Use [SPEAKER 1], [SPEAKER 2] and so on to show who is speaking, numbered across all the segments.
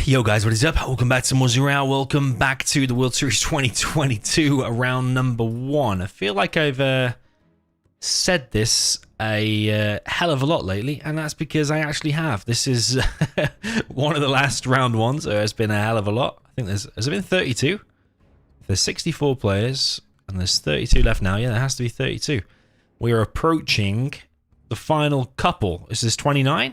[SPEAKER 1] Yo guys, what is up? Welcome back to more Zero. Welcome back to the World Series 2022 round number 1. I feel like I've said this a hell of a lot lately, and that's because I actually have. This is one of the last round ones, so it's been a hell of a lot. I think has it been 32? There's 64 players, and there's 32 left now. Yeah, there has to be 32. We're approaching the final couple. Is this 29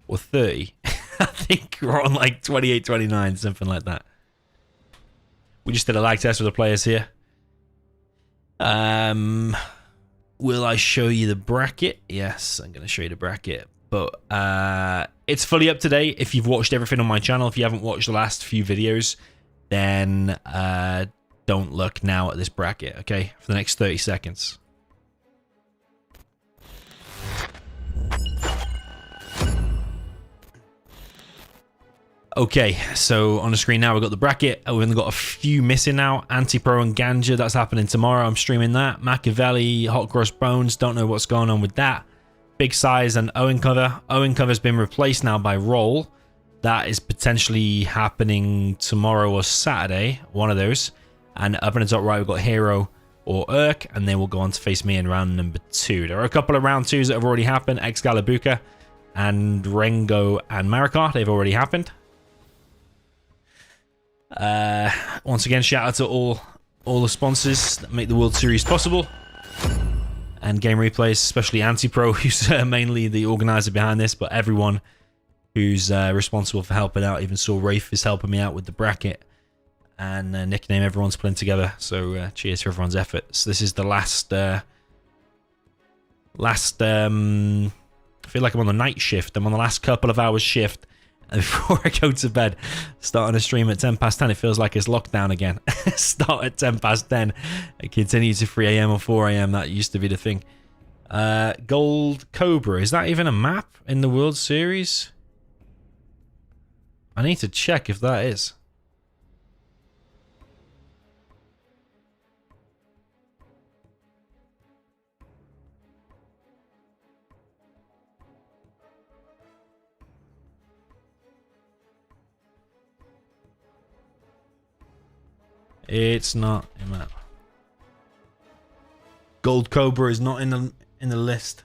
[SPEAKER 1] or 30? I think we're on like 28, 29, something like that. We just did a lag test with the players here. Will I show you the bracket? Yes, I'm going to show you the bracket. But it's fully up to date. If you've watched everything on my channel, if you haven't watched the last few videos, then don't look now at this bracket, okay? For the next 30 seconds. Okay, so on the screen now we've got the bracket. We've only got a few missing now. Anti-Pro and Ganja, that's happening tomorrow. I'm streaming that. Machiavelli, Hot Cross Bones, don't know what's going on with that. Big Size and Owen Cover. Owen Cover's been replaced now by Roll. That is potentially happening tomorrow or Saturday, one of those. And up in the top right, we've got Hero or Eirkkkk, and they will go on to face me in round number 2. There are a couple of round 2s that have already happened. Excalibur and Rengo and Marikar, they've already happened. Once again, shout out to all the sponsors that make the World Series possible, and Game Replays, especially Anti-Pro, who's mainly the organizer behind this, but everyone who's responsible for helping out. Even saw Rafe is helping me out with the bracket and nickname everyone's putting together, so cheers for everyone's efforts. This is the last I feel like I'm on the night shift. I'm on the last couple of hours shift before I go to bed. Starting a stream at 10 past 10, it feels like it's lockdown again. Start at 10 past 10 and continue to 3 AM or 4 AM. That used to be the thing. Gold Cobra, is that even a map in the World Series? I need to check if that is. It's not in that. Gold Cobra is not in the list.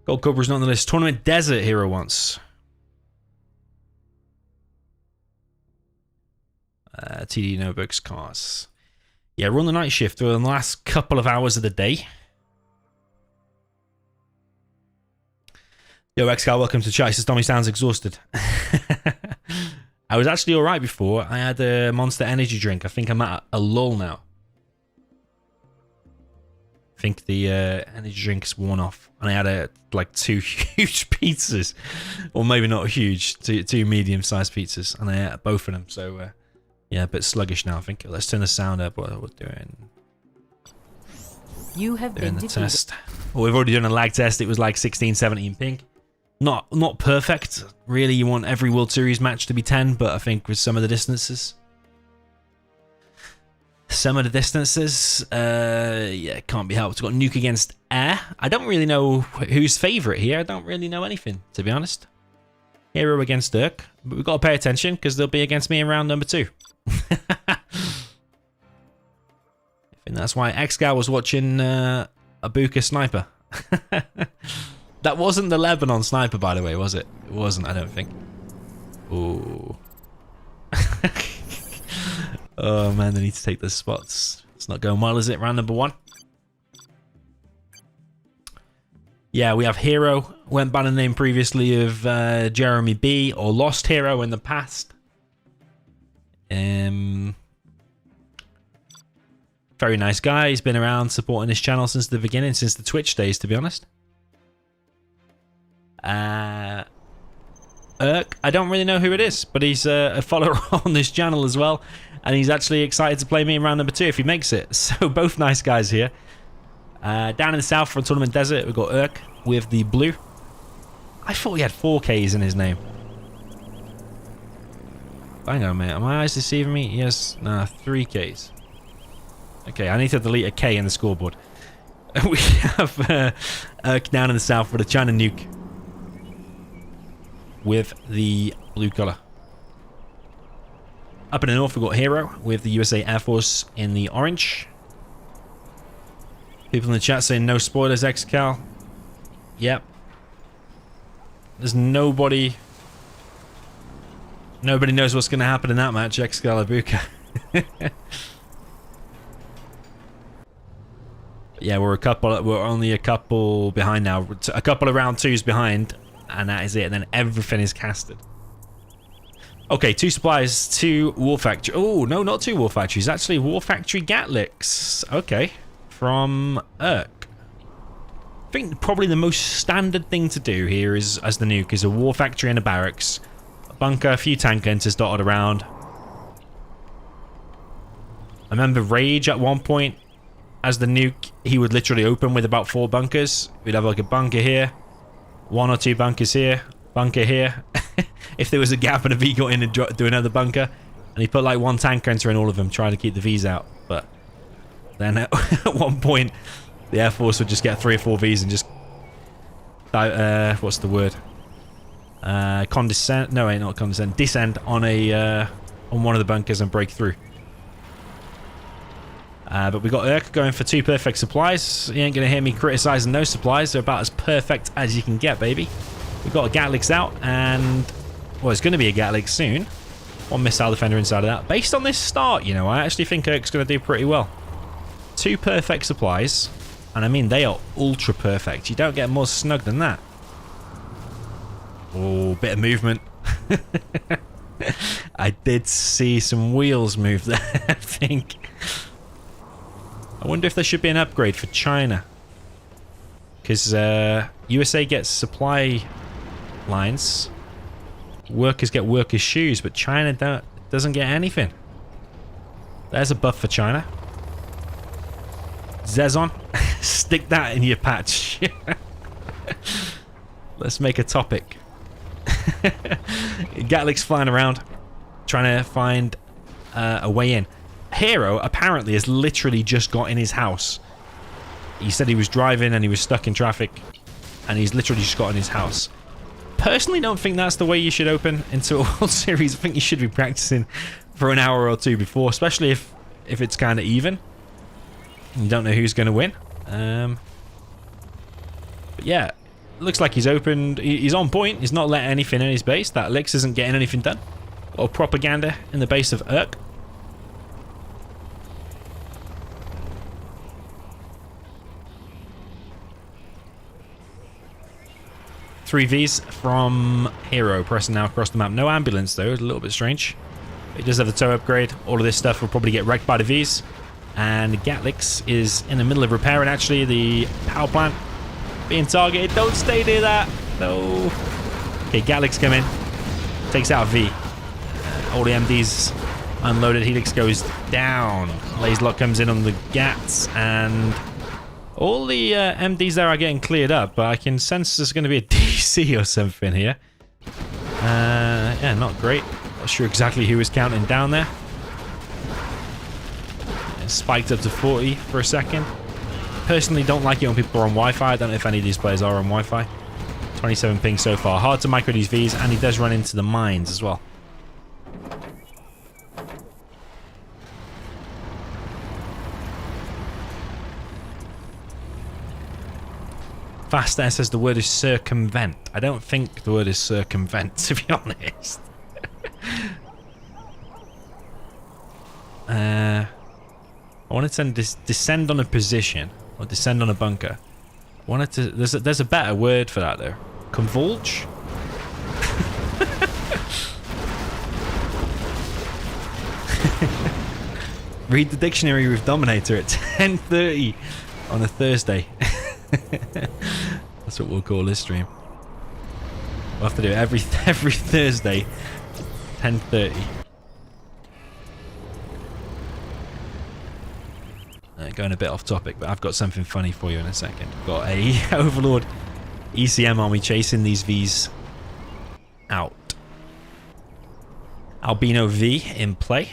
[SPEAKER 1] Gold Cobra is not on the list. Tournament Desert Hero once. TD Notebooks cars. Yeah, we're on the night shift. We're on the last couple of hours of the day. Yo, Eirkkkk, welcome to chat. He says Tommy sounds exhausted. I was actually alright before. I had a Monster Energy drink. I think I'm at a lull now. I think the energy drink's worn off. And I had like 2 huge pizzas. Or maybe not huge. 2 medium-sized pizzas. And I ate both of them. So, yeah, a bit sluggish now, I think. Let's turn the sound up. What we're doing.
[SPEAKER 2] You have been
[SPEAKER 1] the test. Well, we've already done a lag test. It was like 16, 17 ping. Not perfect. Really, you want every World Series match to be 10, but I think with some of the distances. Yeah, can't be helped. We've got Nuke against Air. I don't really know who's favourite here. I don't really know anything, to be honest. Hero against Eirkkkk. But we've got to pay attention, because they'll be against me in round number 2. I think that's why Eirkkkk was watching Abuka Sniper. That wasn't the Lebanon sniper, by the way, was it? It wasn't, I don't think. Ooh. Oh, man, they need to take the spots. It's not going well, is it? Round number 1. Yeah, we have Hero. Went by the name previously of Jeremy B, or Lost Hero in the past. Very nice guy. He's been around supporting this channel since the beginning, since the Twitch days, to be honest. Eirkkkk, I don't really know who it is, but he's a follower on this channel as well, and he's actually excited to play me in round number 2 if he makes it. So both nice guys here. Down in the south for Tournament Desert, we've got Eirkkkk with the blue. I thought he had 4 Ks in his name. Hang on, mate. Are my eyes deceiving me? Yes. Nah, 3 Ks. Okay, I need to delete a K in the scoreboard. We have Eirkkkk down in the south with a China Nuke. with the blue color. Up in the north, we've got Hero with the USA Air Force in the orange. People in the chat saying no spoilers, Eirkkkk. Yep. There's nobody... Nobody knows what's going to happen in that match, Eirkkkk. Yeah, we're only a couple behind now. A couple of round twos behind, and that is it. And then everything is casted. Okay, 2 supplies, 2 war factory. Oh, no, not 2 war factories. Actually, war factory Gatlicks. Okay, from Eirkkkk. I think probably the most standard thing to do here is, as the nuke, is a war factory and a barracks, a bunker, a few tank enters dotted around. I remember Rage at one point, as the nuke, he would literally open with about 4 bunkers. We'd have like a bunker here, 1 or 2 bunkers here, bunker here. If there was a gap and a V got in and do another bunker, and he put like 1 tank enter in all of them, trying to keep the Vs out. But then at one point, the Air Force would just get 3 or 4 Vs and just what's the word? Condescend? No, not condescend. Descend on a on one of the bunkers and break through. But we got Eirkkkk going for 2 perfect supplies. You ain't gonna hear me criticizing those supplies. They're about as perfect as you can get, baby. We've got a Gatlicks out, and well, it's going to be a Gatlick soon. 1 missile defender inside of that. Based on this start, you know, I actually think Eirkkk's going to do pretty well. 2 perfect supplies, and I mean they are ultra perfect. You don't get more snug than that. Oh, bit of movement. I did see some wheels move there, I think. I wonder if there should be an upgrade for China. Because USA gets supply lines. Workers get workers' shoes, but China doesn't get anything. There's a buff for China. Zezon, stick that in your patch. Let's make a topic. Gatlick's flying around, trying to find a way in. Hero apparently has literally just got in his house. He said he was driving and he was stuck in traffic, and he's literally just got in his house. Personally, don't think that's the way you should open into a World Series. I think you should be practicing for an hour or 2 before, especially if it's kind of even. You don't know who's going to win. But yeah, looks like he's opened. He's on point. He's not letting anything in his base. That Lix isn't getting anything done. Or propaganda in the base of Eirkkkk. Three Vs from Hero, pressing now across the map. No ambulance though, a little bit strange. It does have the tow upgrade. All of this stuff will probably get wrecked by the Vs. And Gatlicks is in the middle of repairing actually the power plant. Being targeted. Don't stay near that. No. Okay, Gatlicks come in. Takes out a V. All the MDs unloaded. Helix goes down. Laserlock comes in on the Gats, and all the MDs there are getting cleared up, but I can sense there's going to be a DC or something here. Yeah, not great. Not sure exactly who is counting down there. It spiked up to 40 for a second. Personally, don't like it when people are on Wi-Fi. I don't know if any of these players are on Wi-Fi. 27 ping so far. Hard to micro these Vs, and he does run into the mines as well. Fast Air says the word is circumvent. I don't think the word is circumvent, to be honest. I wanted to descend on a position or descend on a bunker. I wanted to. There's a better word for that though. Convulge. Read the dictionary with DoMiNaToR at 10:30 on a Thursday. That's what we'll call this stream. We'll have to do it every Thursday, 10:30. Going a bit off topic, but I've got something funny for you in a second. Got a Overlord ECM army chasing these Vs out. Albino V in play.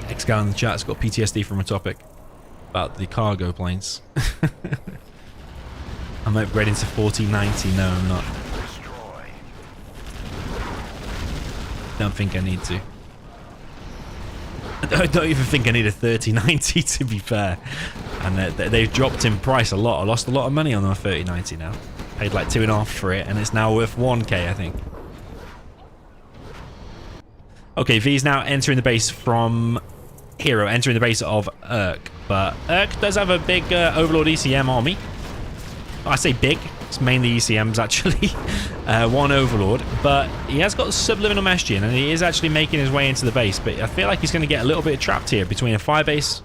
[SPEAKER 1] X guy in the chat's got PTSD from a topic. about the cargo planes. I'm upgrading to 4090. No, I'm not. Don't think I need to. I don't even think I need a 3090 to be fair. And they've dropped in price a lot. I lost a lot of money on my 3090 now. Paid like 2.5 for it, and it's now worth 1k, I think. Okay, V's now entering the base from Hero, entering the base of Eirkkkk. But Eirkkkk does have a big Overlord ECM army. I say big. It's mainly ECMs, actually. One Overlord. But he has got Subliminal Messaging, and he is actually making his way into the base. But I feel like he's going to get a little bit trapped here between a fire base,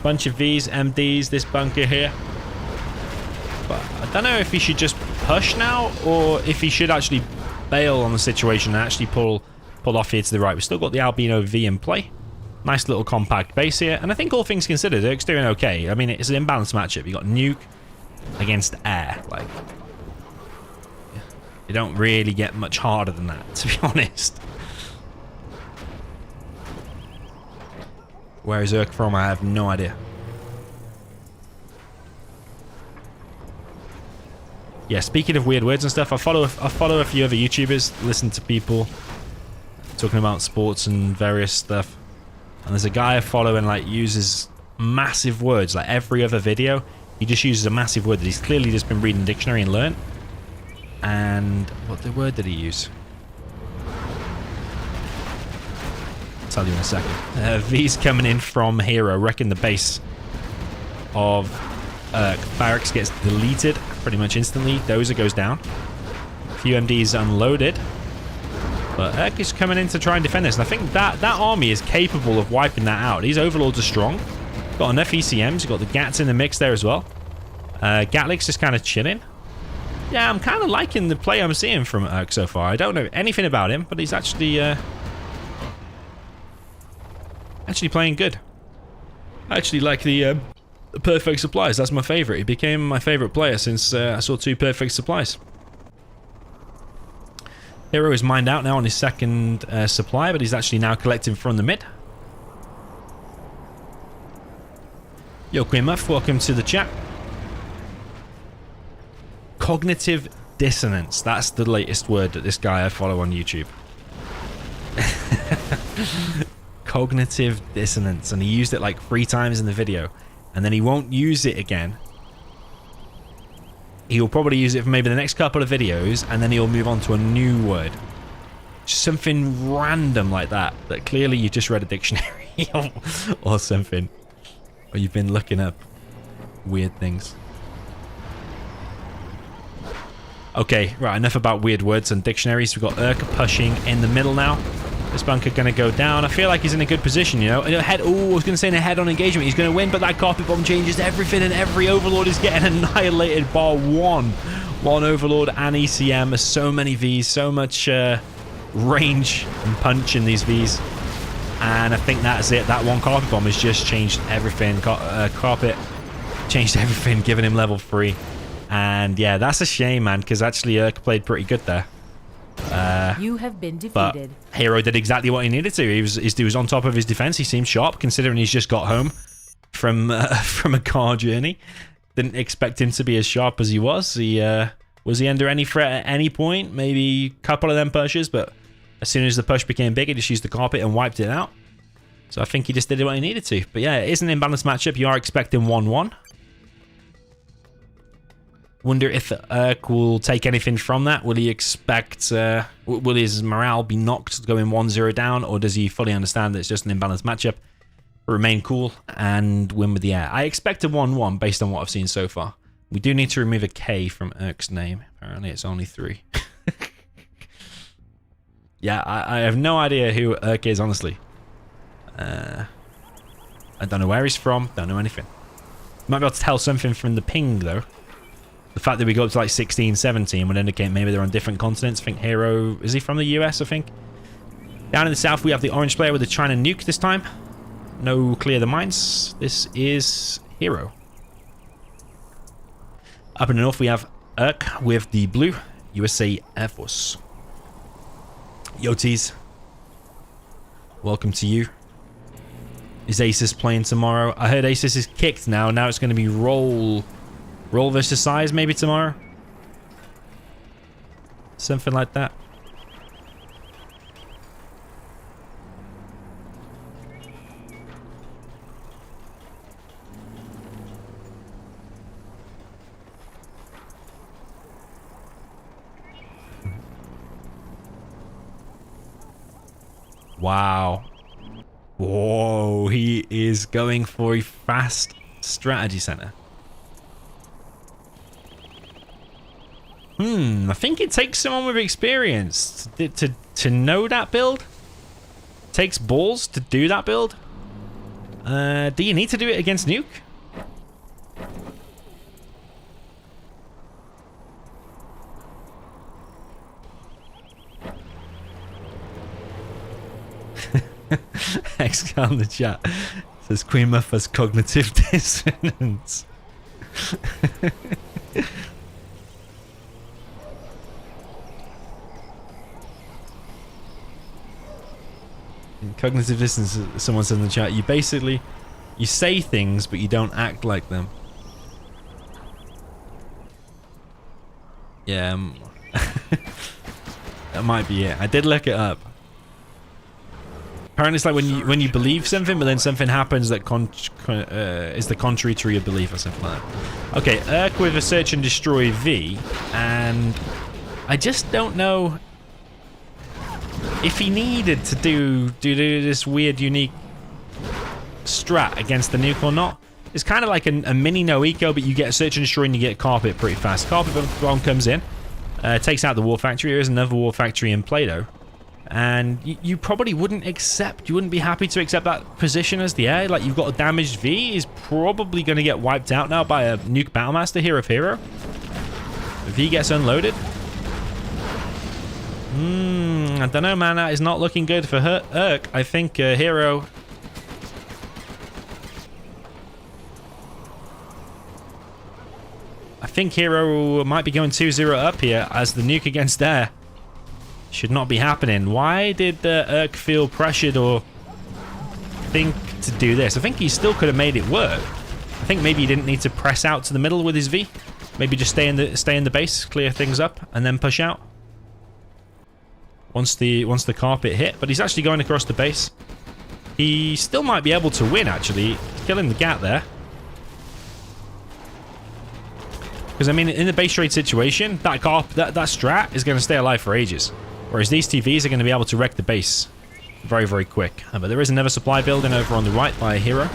[SPEAKER 1] bunch of Vs, MDs, this bunker here. But I don't know if he should just push now, or if he should actually bail on the situation and actually pull off here to the right. We've still got the Albino V in play. Nice little compact base here. And I think all things considered, Eirkkk's doing okay. I mean, it's an imbalanced matchup. You got Nuke against air. Like, you don't really get much harder than that, to be honest. Where is Eirkkkk from? I have no idea. Yeah, speaking of weird words and stuff, I follow a few other YouTubers, listen to people talking about sports and various stuff. And there's a guy I follow and like uses massive words. Like every other video, he just uses a massive word that he's clearly just been reading the dictionary and learned. And what the word did he use? I'll tell you in a second. V's coming in from Hero, wrecking the base of Eirkkkk. Barracks gets deleted pretty much instantly. Dozer goes down. A few MDs unloaded. But Eirkkkk is coming in to try and defend this. And I think that army is capable of wiping that out. These Overlords are strong. Got enough ECMs. You've got the Gats in the mix there as well. Gatlick's just kind of chilling. Yeah, I'm kind of liking the play I'm seeing from Eirkkkk so far. I don't know anything about him, but he's actually playing good. I actually like the perfect supplies. That's my favorite. He became my favorite player since I saw 2 perfect supplies. Hero is mined out now on his second supply, but he's actually now collecting from the mid. Yo, Queen Muff, welcome to the chat. Cognitive dissonance. That's the latest word that this guy I follow on YouTube. Cognitive dissonance. And he used it like 3 times in the video. And then he won't use it again. He'll probably use it for maybe the next couple of videos, and then he'll move on to a new word. Just something random like that, that clearly you just read a dictionary or something. Or you've been looking up weird things. Okay, right, enough about weird words and dictionaries. We've got Eirkkkk pushing in the middle now. This bunker going to go down. I feel like he's in a good position, you know. Oh, I was going to say in a head-on engagement. He's going to win, but that carpet bomb changes everything, and every Overlord is getting annihilated bar one. One Overlord and ECM. There's so many Vs, so much range and punch in these Vs. And I think that's it. That one carpet bomb has just changed everything. Carpet changed everything, giving him level 3. And yeah, that's a shame, man, because actually Eirkkkk played pretty good there.
[SPEAKER 2] You have been defeated.
[SPEAKER 1] But Hero did exactly what he needed to. He was on top of his defense. He seemed sharp, considering he's just got home from a car journey. Didn't expect him to be as sharp as he was. Was he under any threat at any point? Maybe a couple of them pushes, but as soon as the push became big, he just used the carpet and wiped it out. So I think he just did what he needed to. But yeah, it is an imbalanced matchup. You are expecting 1-1. Wonder if Eirkkkk will take anything from that. Will he expect... will his morale be knocked going 1-0 down? Or does he fully understand that it's just an imbalanced matchup? Remain cool and win with the air. I expect a 1-1 based on what I've seen so far. We do need to remove a K from Eirkkk's name. Apparently it's only 3. Yeah, I have no idea who Eirkkkk is, honestly. I don't know where he's from. Don't know anything. Might be able to tell something from the ping, though. The fact that we go up to like 16, 17 would indicate maybe they're on different continents. I think Hero... Is he from the US, I think? Down in the south, we have the orange player with the China Nuke this time. No clear the mines. This is Hero. Up in the north, we have Eirkkkk with the blue USA Air Force. Yoties. Welcome to you. Is Asus playing tomorrow? I heard Asus is kicked now. Now it's going to be roll versus size maybe tomorrow. Something like that. Wow. Whoa, he is going for a fast strategy center. I think it takes someone with experience to know that build. Takes balls to do that build. Do you need to do it against Nuke? X on the chat says Queen Muff has cognitive dissonance. Cognitive dissonance, someone said in the chat, you say things but you don't act like them. Yeah, that might be it. I did look it up. Apparently it's like when you believe something, but then something happens that is the contrary to your belief or something like that. Okay, Eirkkkk with a search and destroy V, and I just don't know if he needed to do this weird, unique strat against the Nuke or not. It's kind of like a mini no eco, but you get a search and destroy and you get carpet pretty fast. Carpet bomb comes in, takes out the war factory. There is another war factory in play though. And you probably wouldn't accept, you wouldn't be happy to accept that position as the air. Like, you've got a damaged V, he's probably going to get wiped out now by a Nuke Battlemaster here of Hero. V gets unloaded. I don't know, man, that is not looking good for Eirkkkk. I think Hero... I think Hero might be going 2-0 up here as the Nuke against air should not be happening. Why did Eirkkkk feel pressured or think to do this? I think he still could have made it work. I think maybe he didn't need to press out to the middle with his V. Maybe just stay in the base, clear things up, and then push out once the carpet hit. But he's actually going across the base. He still might be able to win. Actually, killing the gap there. Because I mean, in the base trade situation, that strat is going to stay alive for ages. Whereas these TVs are going to be able to wreck the base very, very quick. But there is another supply building over on the right by a Hero.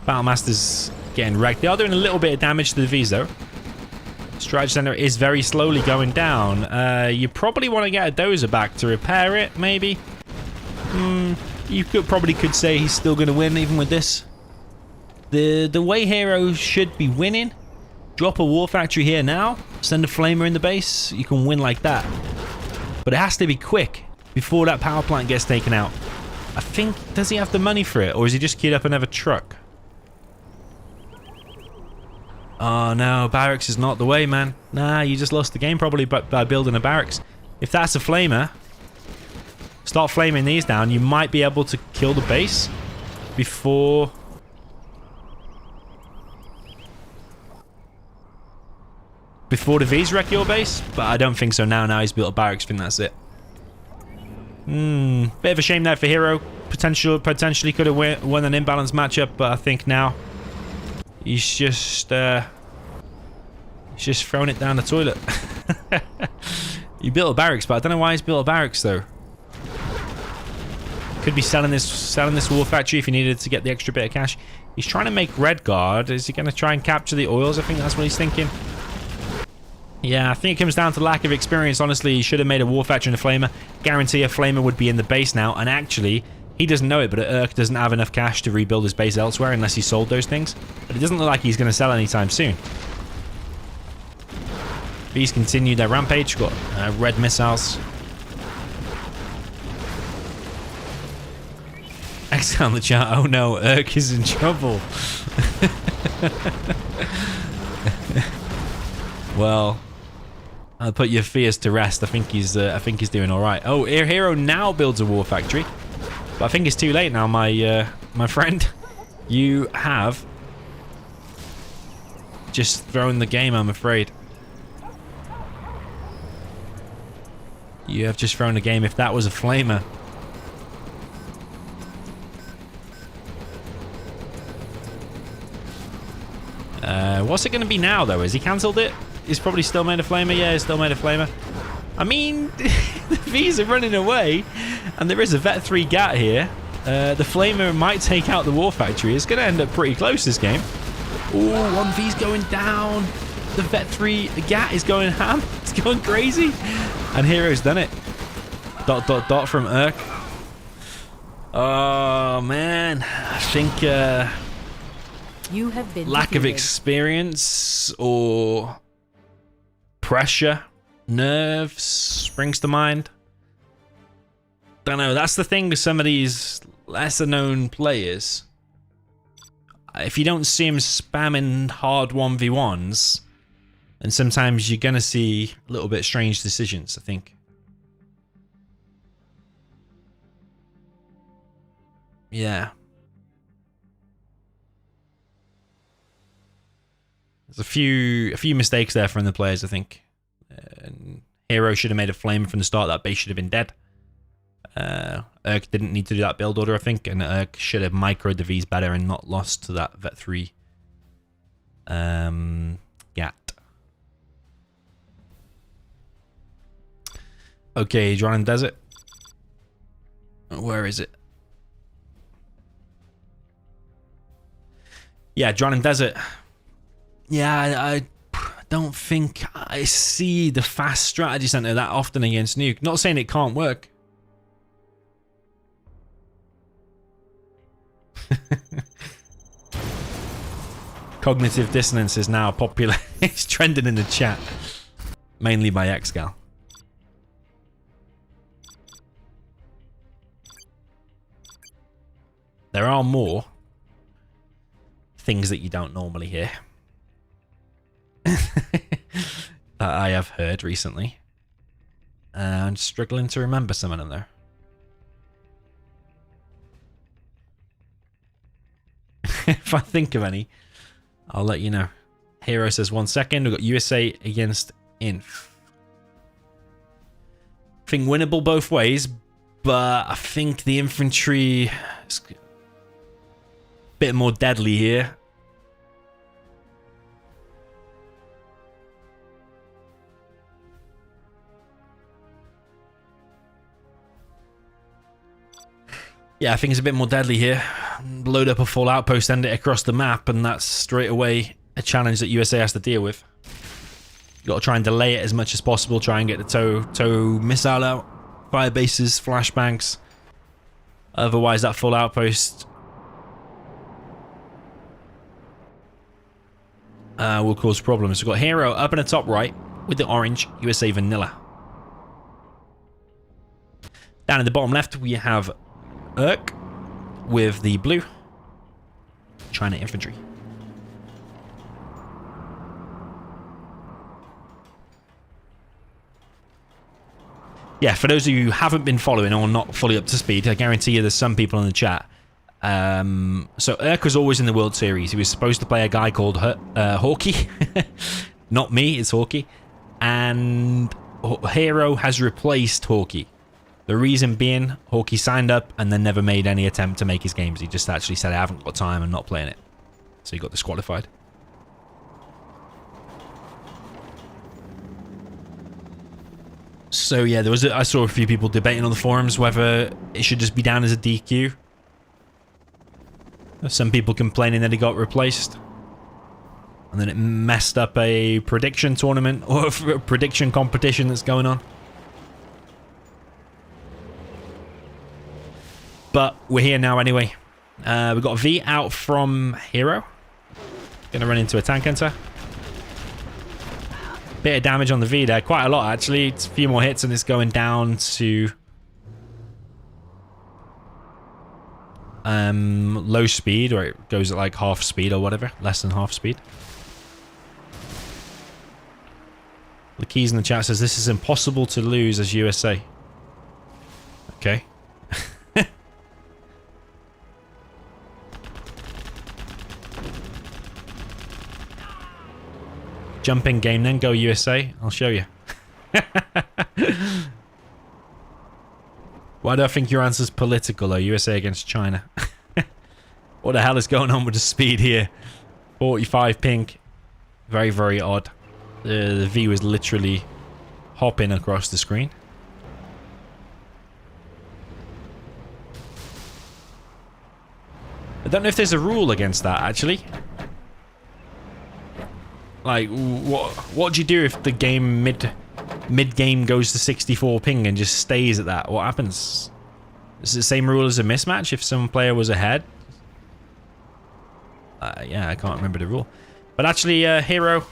[SPEAKER 1] Battlemaster's getting wrecked. They are doing a little bit of damage to the Vs though. Strategy Center is very slowly going down. You probably want to get a dozer back to repair it, maybe. You probably could say he's still going to win even with this. The way Hero should be winning, drop a war factory here now, send a flamer in the base, you can win like that. But it has to be quick before that power plant gets taken out. I think, does he have the money for it, or is he just queued up another truck? Oh no, barracks is not the way, man. Nah, you just lost the game probably by building a barracks. If that's a flamer, start flaming these down. You might be able to kill the base before... before the Vs wreck your base, but I don't think so now. Now he's built a barracks, I think that's it. Bit of a shame there for Hero. Potentially could have won an imbalanced matchup, but I think now he's just thrown it down the toilet. He built a barracks, but I don't know why he's built a barracks though. Could be selling this war factory if he needed to get the extra bit of cash. He's trying to make red guard. Is he going to try and capture the oils? I think that's what he's thinking. Yeah, I think it comes down to lack of experience. Honestly, he should have made a war factory and a flamer. Guarantee a flamer would be in the base now. And actually, he doesn't know it, but Eirkkkk doesn't have enough cash to rebuild his base elsewhere unless he sold those things. But it doesn't look like he's going to sell anytime soon. Bees continue their rampage. Got red missiles. X on the chat. Oh no, Eirkkkk is in trouble. Well, I'll put your fears to rest. I think he's doing all right. Oh, Hero now builds a war factory, but I think it's too late now, my friend. You have just thrown the game, I'm afraid. You have just thrown the game. If that was a flamer. What's it going to be now, though? Has he cancelled it? He's probably still made a flamer. Yeah, he's still made a flamer. I mean, the V's are running away, and there is a Vet 3 GAT here. The flamer might take out the war factory. It's going to end up pretty close this game. Ooh, one V's going down. The Vet 3 GAT is going ham. It's going crazy. And Hero's done it. ... from Eirkkkk. Oh, man. I think...
[SPEAKER 2] You have been
[SPEAKER 1] lack
[SPEAKER 2] defeated.
[SPEAKER 1] of experience or pressure, nerves springs to mind. Don't know. That's the thing with some of these lesser known players. If you don't see them spamming hard 1v1s, and sometimes you're going to see a little bit strange decisions, I think. Yeah. There's a few mistakes there from the players, I think. Hero should have made a flame from the start. That base should have been dead. Eirkkkk didn't need to do that build order, I think, and Eirkkkk should have microed the V's better and not lost to that Vet 3 GAT. Okay, Drawn in Desert. Where is it? Yeah, Drawn in Desert. Yeah, I don't think I see the fast strategy center that often against Nuke. Not saying it can't work. Cognitive dissonance is now popular. It's trending in the chat. Mainly by Xgal. There are more things that you don't normally hear. That I have heard recently. I'm struggling to remember some of them though. If I think of any, I'll let you know. Hero says 1 second. We've got USA against Inf. I think winnable both ways, but I think the Infantry is a bit more deadly here. Yeah, I think it's a bit more deadly here. Load up a full outpost, send it across the map, and that's straight away a challenge that USA has to deal with. You've got to try and delay it as much as possible, try and get the tow missile out, fire bases, flashbangs. Otherwise, that full outpost will cause problems. We've got Hero up in the top right with the orange, USA Vanilla. Down in the bottom left, we have Eirkkkk with the blue, China Infantry. Yeah, for those of you who haven't been following or not fully up to speed, I guarantee you there's some people in the chat. So Eirkkkk was always in the World Series. He was supposed to play a guy called Hawky. Not me, it's Hawky. And Hero has replaced Hawky. The reason being, Hawky signed up and then never made any attempt to make his games. He just actually said, I haven't got time, I'm not playing it. So he got disqualified. So yeah, I saw a few people debating on the forums whether it should just be down as a DQ. Some people complaining that he got replaced. And then it messed up a prediction tournament or a prediction competition that's going on. But we're here now anyway. We've got a V out from Hero. Gonna run into a tank hunter. Bit of damage on the V there. Quite a lot actually. It's a few more hits and it's going down to low speed, or it goes at like half speed or whatever, less than half speed. The keys in the chat says this is impossible to lose as USA. Okay. Jump in game then, go USA. I'll show you. Why do I think your answer's political though? USA against China. What the hell is going on with the speed here? 45 pink. Very, very odd. The V was literally hopping across the screen. I don't know if there's a rule against that, actually. Like, what do you do if the game mid-game goes to 64 ping and just stays at that? What happens? Is it the same rule as a mismatch if some player was ahead? Yeah, I can't remember the rule. But actually, Hero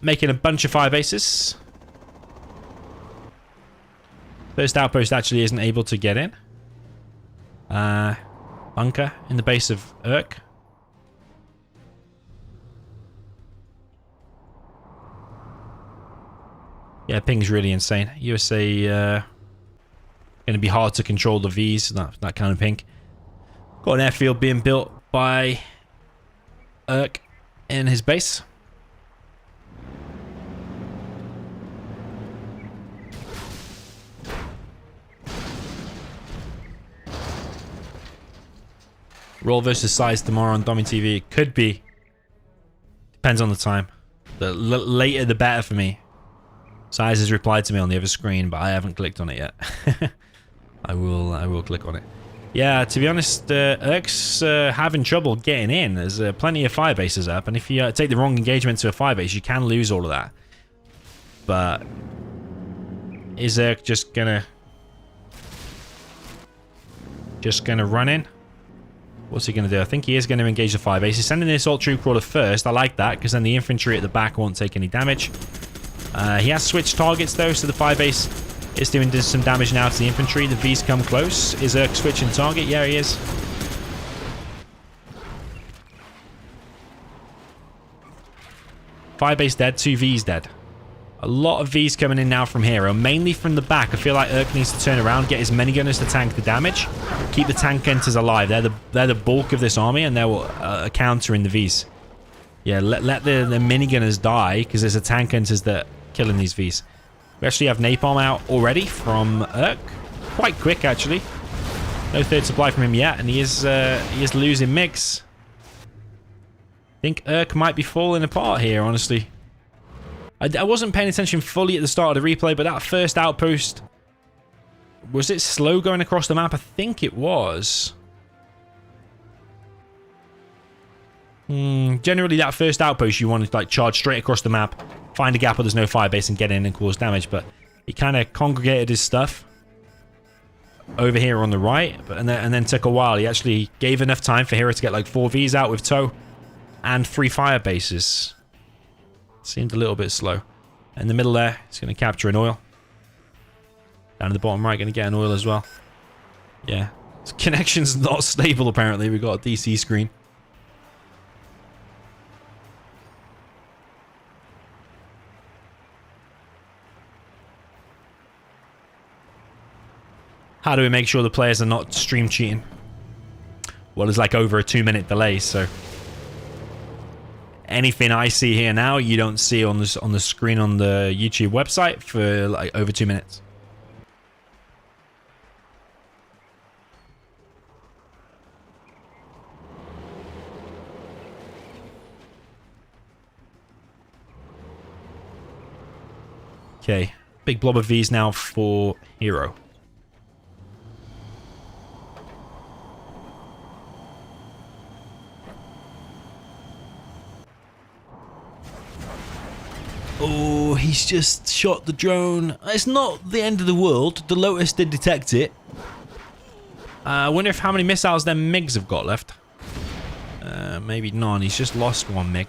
[SPEAKER 1] making a bunch of 5 aces. First outpost actually isn't able to get in. Bunker in the base of Eirkkkk. Yeah, ping's really insane. USA going to be hard to control the Vs, that kind of ping. Got an airfield being built by Eirkkkk in his base. Roll versus size tomorrow on DoMiNaToR. Could be. Depends on the time. The later the better for me. Size has replied to me on the other screen, but I haven't clicked on it yet. I will click on it. Yeah, to be honest, Eirkkk's having trouble getting in. There's plenty of 5 bases up, and if you take the wrong engagement to a 5 base, you can lose all of that. But is Eirkkkk just gonna run in? What's he going to do? I think he is going to engage the 5 base. He's sending the assault troop crawler first. I like that, because then the infantry at the back won't take any damage. He has switched targets, though, so the 5 base is doing some damage now to the infantry. The V's come close. Is Eirkkkk switching target? Yeah, he is. Five base dead, 2 V's dead. A lot of V's coming in now from Hero, mainly from the back. I feel like Eirkkkk needs to turn around, get his minigunners to tank the damage, keep the tank hunters alive. They're the bulk of this army, and they're countering the V's. Yeah, let the minigunners die, because there's a tank hunters that are killing these V's. We actually have napalm out already from Eirkkkk. Quite quick, actually. No third supply from him yet, and he is losing MiGs. I think Eirkkkk might be falling apart here, honestly. I wasn't paying attention fully at the start of the replay, but that first outpost... Was it slow going across the map? I think it was. Generally, that first outpost, you want to like charge straight across the map, find a gap where there's no fire base, and get in and cause damage. But he kind of congregated his stuff over here on the right, and then took a while. He actually gave enough time for Hero to get like 4 Vs out with tow and 3 fire bases. Seemed a little bit slow. In the middle there, he's going to capture an oil. Down at the bottom right, going to get an oil as well. Yeah. His connection's not stable, apparently. We've got a DC screen. How do we make sure the players are not stream cheating? Well, there's like over a 2-minute delay, so... Anything I see here now, you don't see on the screen on the YouTube website for like over 2 minutes. Okay, big blob of V's now for Hero. Oh, he's just shot the drone. It's not the end of the world. The Lotus did detect it. I wonder if how many missiles them MiGs have got left. Maybe none. He's just lost 1 MiG.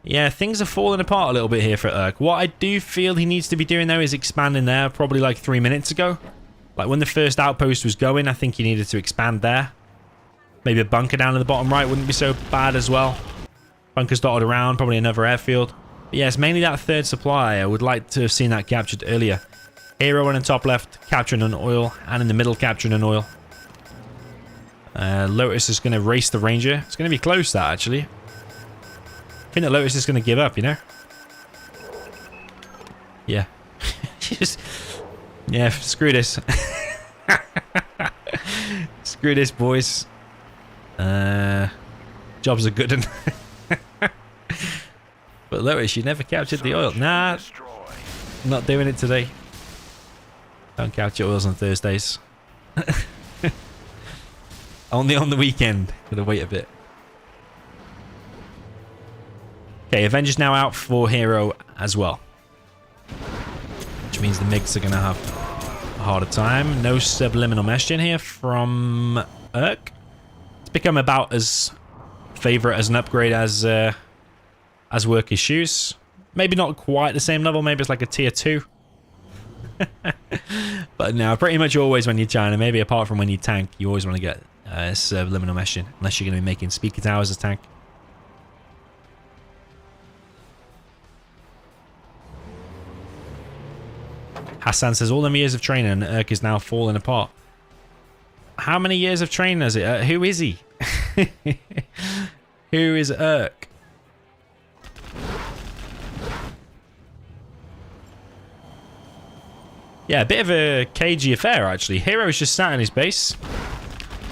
[SPEAKER 1] Yeah, things are falling apart a little bit here for Eirkkkk. What I do feel he needs to be doing, though, is expanding there probably like 3 minutes ago. Like when the first outpost was going, I think he needed to expand there. Maybe a bunker down in the bottom right wouldn't be so bad as well. Bunkers dotted around, probably another airfield. But yeah, it's mainly that third supply. I would like to have seen that captured earlier. Hero on the top left, capturing an oil, and in the middle, capturing an oil. Lotus is going to race the Ranger. It's going to be close, that, actually. I think that Lotus is going to give up, you know? Yeah. Yeah, screw this. Screw this, boys. Jobs are good. But Lotus, you never captured the oil. Nah, not doing it today. Don't capture oils on Thursdays. Only on the weekend. Gotta wait a bit. Okay, Avengers now out for Hero as well. Which means the MiGs are gonna have a harder time. No subliminal mesh in here from Eirkkkk. It's become about as favorite as an upgrade as Worker's Shoes. Maybe not quite the same level. Maybe it's like a tier 2. But no, pretty much always when you're China, maybe apart from when you tank, you always want to get subliminal mesh in, unless you're going to be making speaker towers as tank. Hassan says all them years of training and Eirkkkk is now falling apart. How many years of training is it? Who is he? Who is Eirkkkk? Yeah, a bit of a cagey affair, actually. Hero's just sat in his base.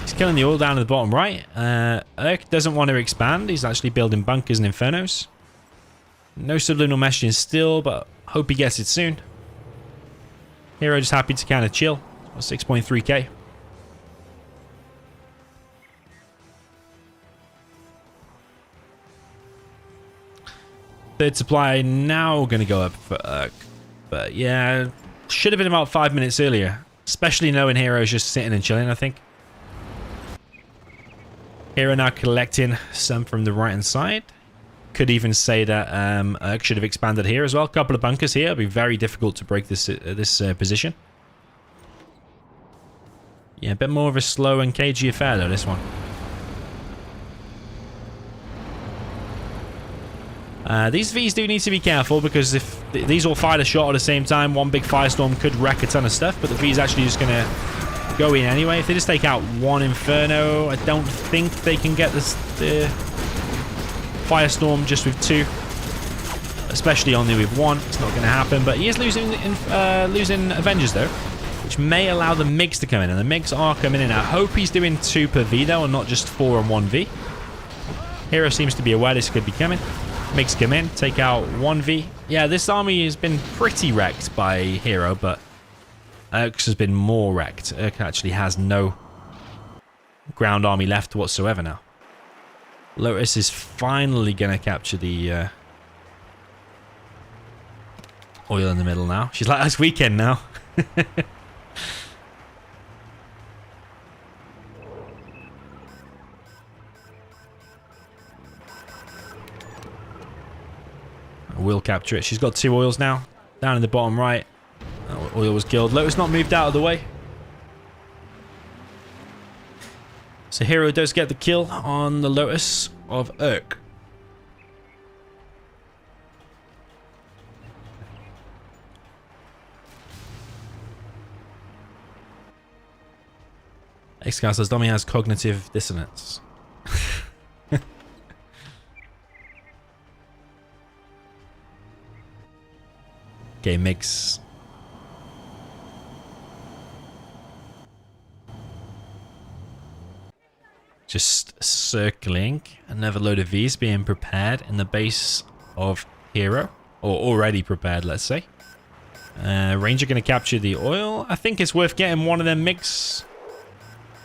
[SPEAKER 1] He's killing the oil down at the bottom right. Eirkkkk doesn't want to expand. He's actually building bunkers and infernos. No subliminal meshing still, but hope he gets it soon. Hero just happy to kind of chill. 6.3k. Third supply now going to go up for Eirkkkk. But yeah, should have been about 5 minutes earlier. Especially knowing Hero's just sitting and chilling, I think. Hero now collecting some from the right hand side. Could even say that Eirkkkk should have expanded here as well. A couple of bunkers here. It'll be very difficult to break this position. Yeah, a bit more of a slow and cagey affair though, this one. These Vs do need to be careful, because if these all fire a shot at the same time, one big firestorm could wreck a ton of stuff, but the V's actually just going to go in anyway. If they just take out one Inferno, I don't think they can get the firestorm just with two. Especially only with one. It's not going to happen, but he is losing Avengers though, which may allow the MiGs to come in, and the MiGs are coming in. I hope he's doing 2 per V though, and not just 4 on 1V. Hero seems to be aware this could be coming. MiGs come in, take out 1V. Yeah, this army has been pretty wrecked by Hero, but Eirkkkk has been more wrecked. Eirkkkk actually has no ground army left whatsoever now. Lotus is finally going to capture the oil in the middle now. She's like, that's weekend now. We'll capture it. She's got 2 oils now. Down in the bottom right. Oil was killed. Lotus not moved out of the way. So Hero does get the kill on the Lotus of Eirkkkk. Eirkkkk says Domi has cognitive dissonance. Okay, MiGs. Just circling. Another load of Vs being prepared in the base of Hero. Or already prepared, let's say. Ranger going to capture the oil. I think it's worth getting one of them MiGs.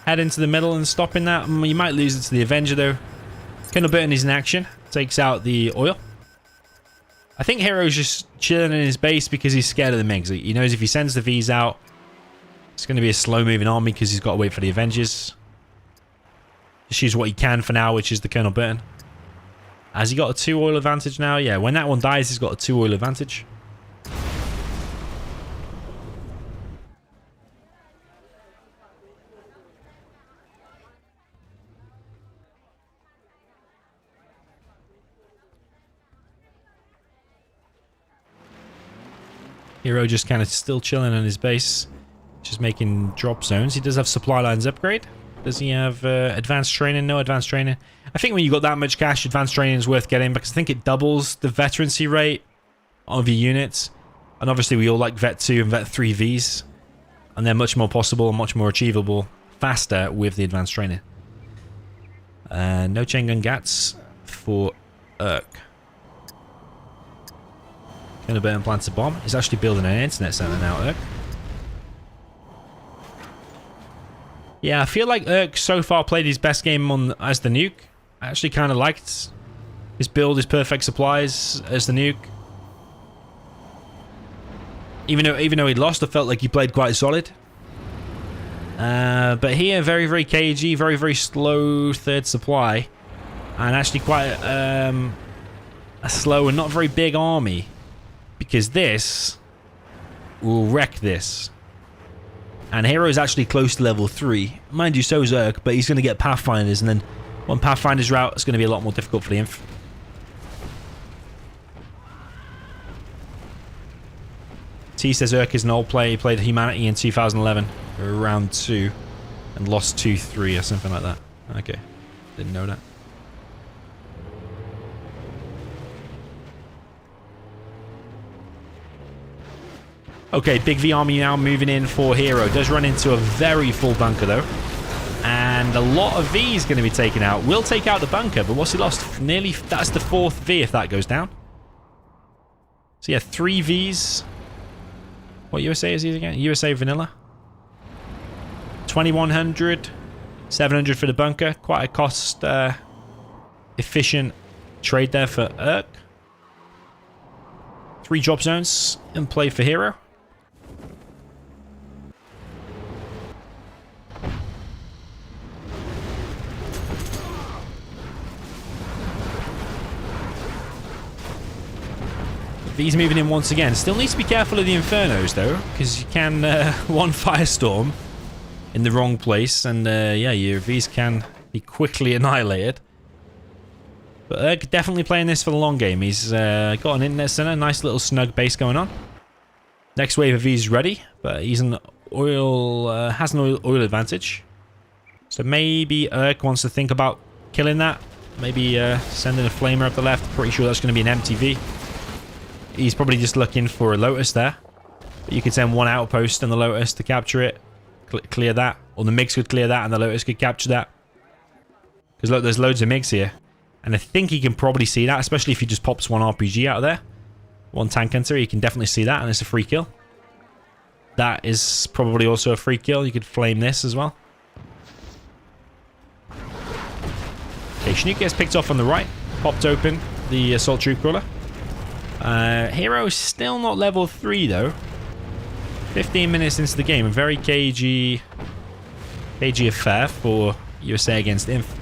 [SPEAKER 1] Head into the middle and stopping that. You might lose it to the Avenger though. Colonel Burton is in action. Takes out the oil. I think Hero's just chilling in his base because he's scared of the MiGs. He knows if he sends the Vs out, it's going to be a slow-moving army because he's got to wait for the Avengers. Just use what he can for now, which is the Colonel Burton. Has he got a 2 oil advantage now? Yeah, when that one dies, he's got a 2 oil advantage. Hero just kind of still chilling on his base. Just making drop zones. He does have supply lines upgrade. Does he have advanced training? No advanced training. I think when you got that much cash, advanced training is worth getting because I think it doubles the veterancy rate of your units. And obviously we all like Vet 2 and Vet 3 Vs. And they're much more possible and much more achievable faster with the advanced training. No chain gun gats for Eirkkkk. Gonna burn plants a bomb. He's actually building an internet center now, Eirkkkk. Yeah, I feel like Eirkkkk so far played his best game on as the Nuke. I actually kind of liked his build, his perfect supplies as the Nuke. Even though he lost, I felt like he played quite solid. But here, very, very cagey, very, very slow third supply. And actually quite a slow and not very big army. Because this will wreck this. And Hero is actually close to level 3. Mind you, so is Eirkkkk, but he's going to get Pathfinders. And then when Pathfinders are out, it's going to be a lot more difficult for the Inf. T says Eirkkkk is an old player. He played Humanity in 2011 for round 2 and lost 2-3 or something like that. Okay, didn't know that. Okay, big V army now moving in for Hero. Does run into a very full bunker though. And a lot of V is going to be taken out. Will take out the bunker, but what's he lost? Nearly, that's the 4th V if that goes down. So yeah, 3 Vs. What USA is he again? USA Vanilla. 2100. 700 for the bunker. Quite a cost efficient trade there for Eirkkkk. 3 drop zones in play for Hero. V's moving in once again. Still needs to be careful of the Infernos though, because you can one Firestorm in the wrong place, and yeah, your V's can be quickly annihilated. But Eirkkkk definitely playing this for the long game. He's got an internet center, nice little snug base going on. Next wave of V's ready, but he's an oil has an oil advantage. So maybe Eirkkkk wants to think about killing that. Maybe sending a flamer up the left. Pretty sure that's going to be an MTV. He's probably just looking for a Lotus there. But you could send one outpost and the Lotus to capture it. Clear that. Or the MiGs could clear that and the Lotus could capture that. Because look, there's loads of MiGs here. And I think he can probably see that, especially if he just pops one RPG out of there. One tank hunter, he can definitely see that, and it's a free kill. That is probably also a free kill. You could flame this as well. Okay, Nuke gets picked off on the right. Popped open the assault troop crawler. Hero is still not level 3 though. 15 minutes into the game. A very cagey affair for USA against Inf.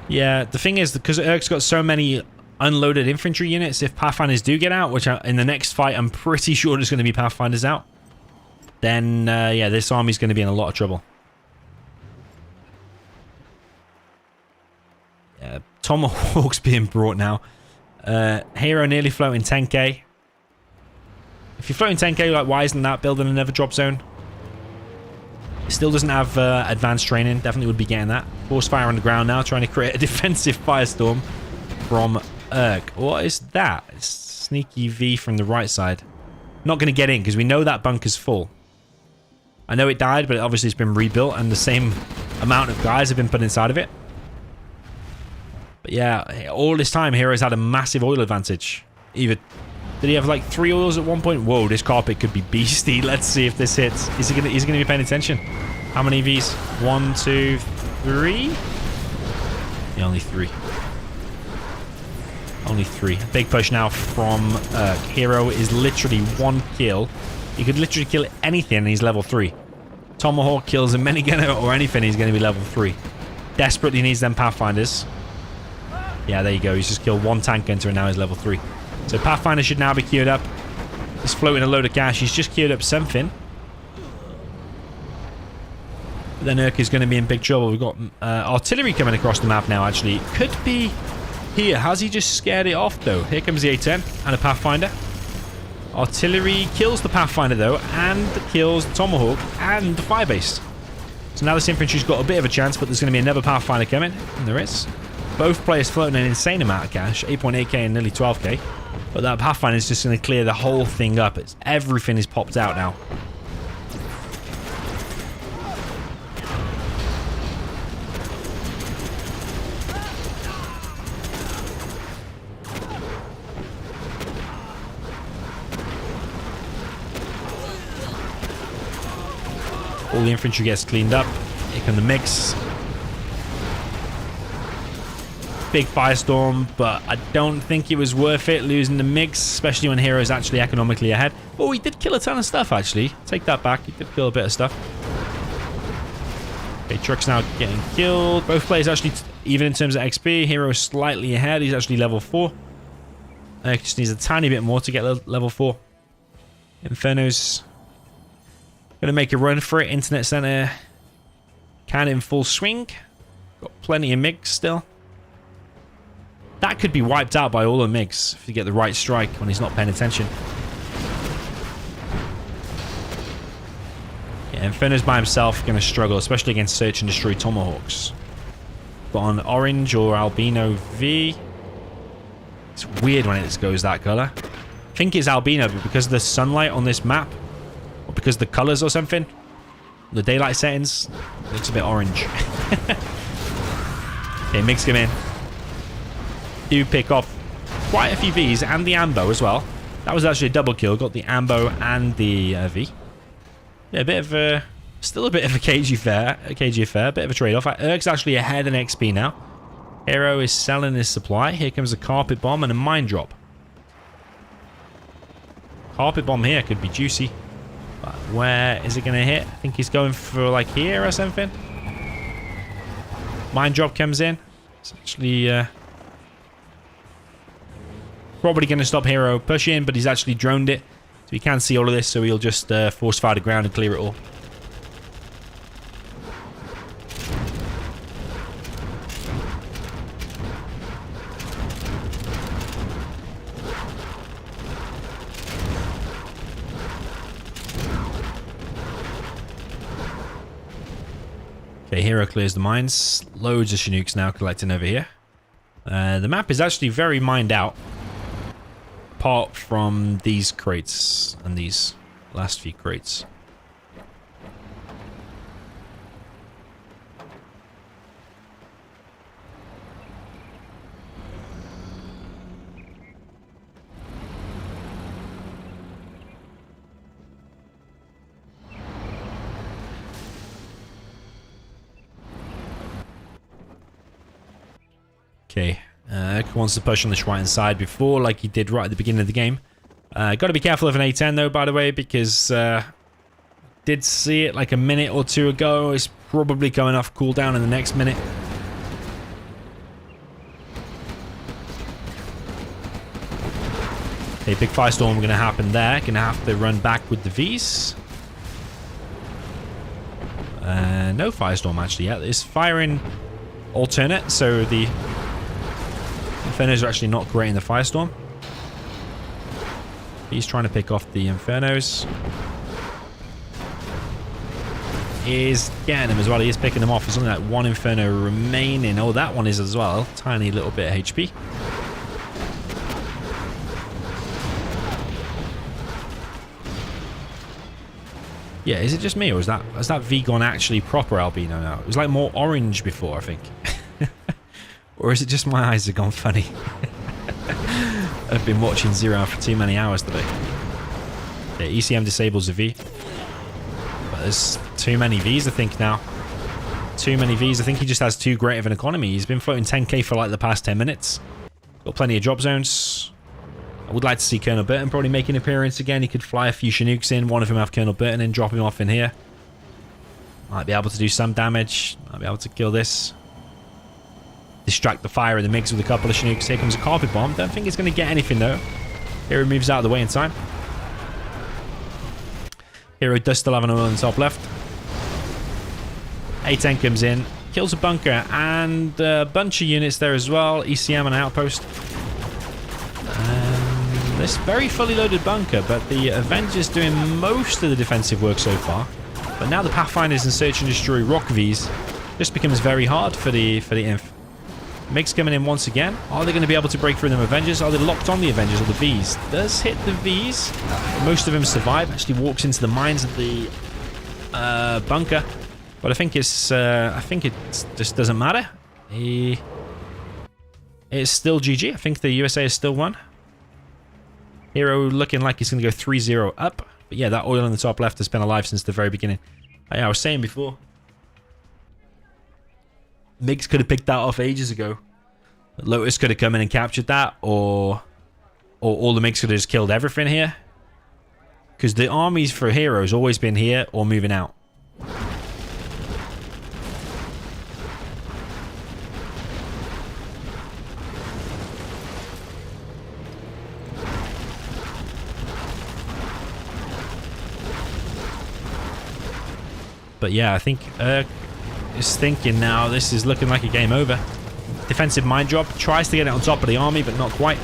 [SPEAKER 1] Yeah, the thing is, because Eirkkk's got so many unloaded infantry units, if Pathfinders do get out, which in the next fight I'm pretty sure there's going to be Pathfinders out, then yeah, this army's going to be in a lot of trouble. Yeah, Tomahawk's being brought now. Hero nearly floating 10k. If you're floating 10k, like, why isn't that building another drop zone? Still doesn't have advanced training. Definitely would be getting that. Force fire on the ground now, trying to create a defensive firestorm from Eirkkkk. What is that? It's sneaky V from the right side. Not going to get in because we know that bunker's full. I know it died, but obviously it's been rebuilt and the same amount of guys have been put inside of it. But yeah, all this time Hero's had a massive oil advantage. Did he have like 3 oils at one point? Whoa, this carpet could be beastie. Let's see if this hits. He's gonna be paying attention. How many Vs? 1, 2, 3? Yeah, only 3. Only 3. Big push now from Hero is literally 1 kill. He could literally kill anything and he's level 3. Tomahawk kills a minigunner or anything, he's going to be level 3. Desperately needs them Pathfinders. Yeah, there you go. He's just killed 1 tank hunter and now he's level 3. So Pathfinder should now be queued up. He's floating a load of cash. He's just queued up something. But then Eirkkkk is going to be in big trouble. We've got artillery coming across the map now, actually. It could be here. Has he just scared it off, though? Here comes the A10 and a Pathfinder. Artillery kills the Pathfinder, though, and kills the Tomahawk and the Firebase. So now this infantry's got a bit of a chance, but there's going to be another Pathfinder coming. And there is. Both players floating an insane amount of cash. 8.8k and nearly 12k. But that Pathfinder is just going to clear the whole thing up. Everything is popped out now. All the infantry gets cleaned up. Here come the MiGs. Big firestorm, but I don't think it was worth it losing the MiGs, especially when Hero's actually economically ahead. Oh, he did kill a ton of stuff, actually. Take that back. He did kill a bit of stuff. Okay, Truck's now getting killed. Both players actually, even in terms of XP, Hero is slightly ahead. He's actually level 4. Just needs a tiny bit more to get level 4. Inferno's gonna make a run for it. Internet Center cannon full swing. Got plenty of MiGs still. That could be wiped out by all the MiGs if you get the right strike when he's not paying attention. Yeah, Inferno's by himself going to struggle, especially against Search and Destroy Tomahawks. But on Orange or Albino V, it's weird when it goes that color. I think it's Albino, but because of the sunlight on this map, or because of the colors or something, the daylight settings, it looks a bit orange. Okay, MiGs come in. Do pick off quite a few Vs and the Ambo as well. That was actually a double kill. Got the Ambo and the V. Yeah, a bit of a... Still a bit of a cagey affair. A bit of a trade-off. Eirkkk's actually ahead in XP now. Hero is selling his supply. Here comes a carpet bomb and a mine drop. Carpet bomb here could be juicy. But where is it going to hit? I think he's going for like here or something. Mine drop comes in. It's actually... probably going to stop Hero pushing, but he's actually droned it. So he can see all of this, so he'll just force fire the ground and clear it all. Okay, Hero clears the mines. Loads of Chinooks now collecting over here. The map is actually very mined out. Apart from these crates and these last few crates. Okay. Eirkkkk wants to push on this right-hand side before, like he did right at the beginning of the game. Got to be careful of an A10 though, by the way, because did see it like a minute or two ago. It's probably going off cooldown in the next minute. Okay, big firestorm going to happen there. Going to have to run back with the Vs. No firestorm actually yet. It's firing alternate, so the Infernos are actually not great in the firestorm. He's trying to pick off the Infernos. He's getting them as well. He is picking them off. There's only like one Inferno remaining. Oh, that one is as well. Tiny little bit of HP. Yeah, is it just me, or has that V gone actually proper albino now? It was like more orange before, I think. Or is it just my eyes have gone funny? I've been watching Zero for too many hours today. Yeah, ECM disables the V. But there's too many Vs, I think, now. Too many Vs. I think he just has too great of an economy. He's been floating 10k for like the past 10 minutes. Got plenty of drop zones. I would like to see Colonel Burton probably make an appearance again. He could fly a few Chinooks in. One of them have Colonel Burton and drop him off in here. Might be able to do some damage. Might be able to kill this. Distract the fire of the MiGs with a couple of Chinooks. Here comes a carpet bomb. Don't think it's going to get anything though. Hero moves out of the way in time. Hero does still have an oil in the top left. A10 comes in, kills a bunker and a bunch of units there as well. ECM and an outpost. This very fully loaded bunker, but the Avengers doing most of the defensive work so far. But now the Pathfinders and Search and Destroy Rock Vs just becomes very hard for the Inf. MiGs coming in once again. Are they going to be able to break through them Avengers? Are they locked on the Avengers or the Vs? Does hit the Vs. Most of them survive. Actually walks into the mines of the bunker. But I think it just doesn't matter. It's still GG. I think the USA has still won. Hero looking like he's going to go 3-0 up. But yeah, that oil in the top left has been alive since the very beginning. Yeah, I was saying before, MiGs could have picked that off ages ago. Lotus could have come in and captured that, or all the MiGs could have just killed everything here. Because the armies for Hero has always been here or moving out. But yeah, I think Eirkkkk is thinking now this is looking like a game over. Defensive mine drop. Tries to get it on top of the army, but not quite.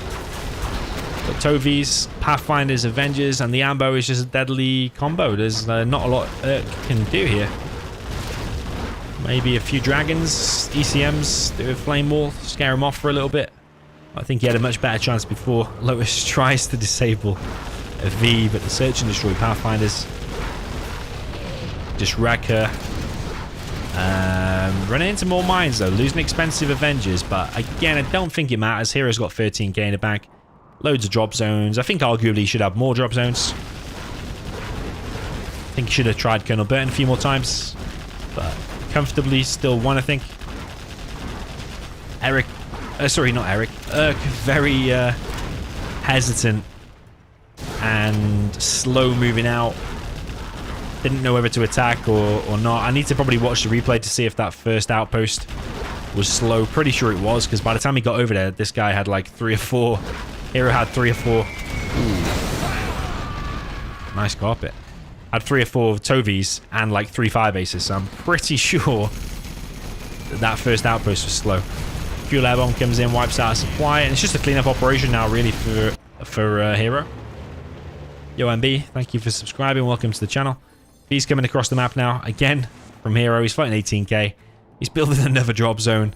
[SPEAKER 1] But Tovies, Pathfinders, Avengers, and the Ambo is just a deadly combo. There's not a lot Eirkkkk can do here. Maybe a few dragons, ECMs, do a flame wall, scare him off for a little bit. I think he had a much better chance before. Lotus tries to disable a V, but the Search and Destroy Pathfinders just wreck her. Running into more mines though, losing expensive Avengers, but again, I don't think it matters. Hero's got 13k in the bank, loads of drop zones. I think arguably he should have more drop zones. I think he should have tried Colonel Burton a few more times, but comfortably still won, I think. Sorry, not Eirkkkk. Very hesitant and slow moving out. Didn't know whether to attack or not. I need to probably watch the replay to see if that first outpost was slow. Pretty sure it was, because by the time he got over there, this guy had like 3 or 4. Hero had 3 or 4. Ooh. Nice carpet. Had 3 or 4 Tovies and like 3 fire bases, so I'm pretty sure that first outpost was slow. Fuel air bomb comes in, wipes out a supply, and it's just a cleanup operation now, really, for Hero. Yo, MB, thank you for subscribing. Welcome to the channel. He's coming across the map now again from Hero. He's fighting 18k. He's building another drop zone,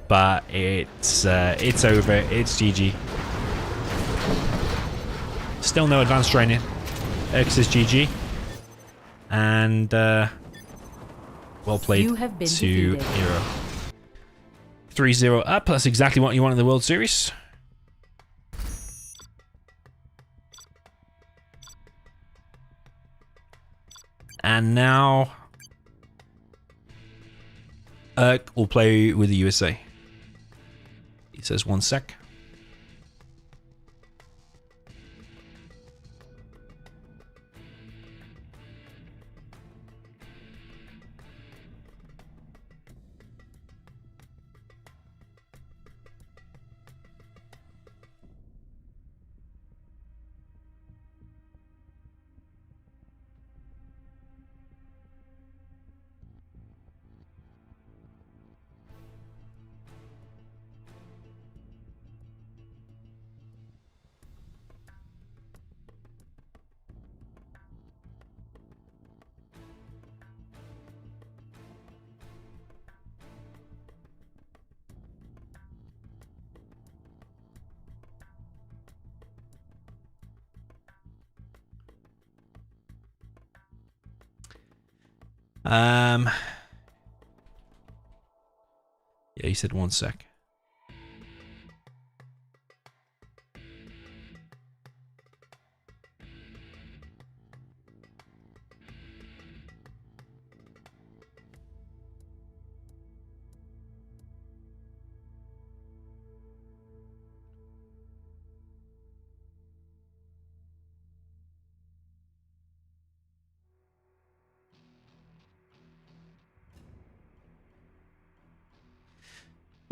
[SPEAKER 1] but it's over. It's GG. Still no advanced training. Eirkkkk says GG, and well played to
[SPEAKER 2] defeated.
[SPEAKER 1] Hero. 3-0 up. That's exactly what you want in the World Series. And now Eirkkkk will play with the USA. He says 1 sec. Yeah, he said 1 sec.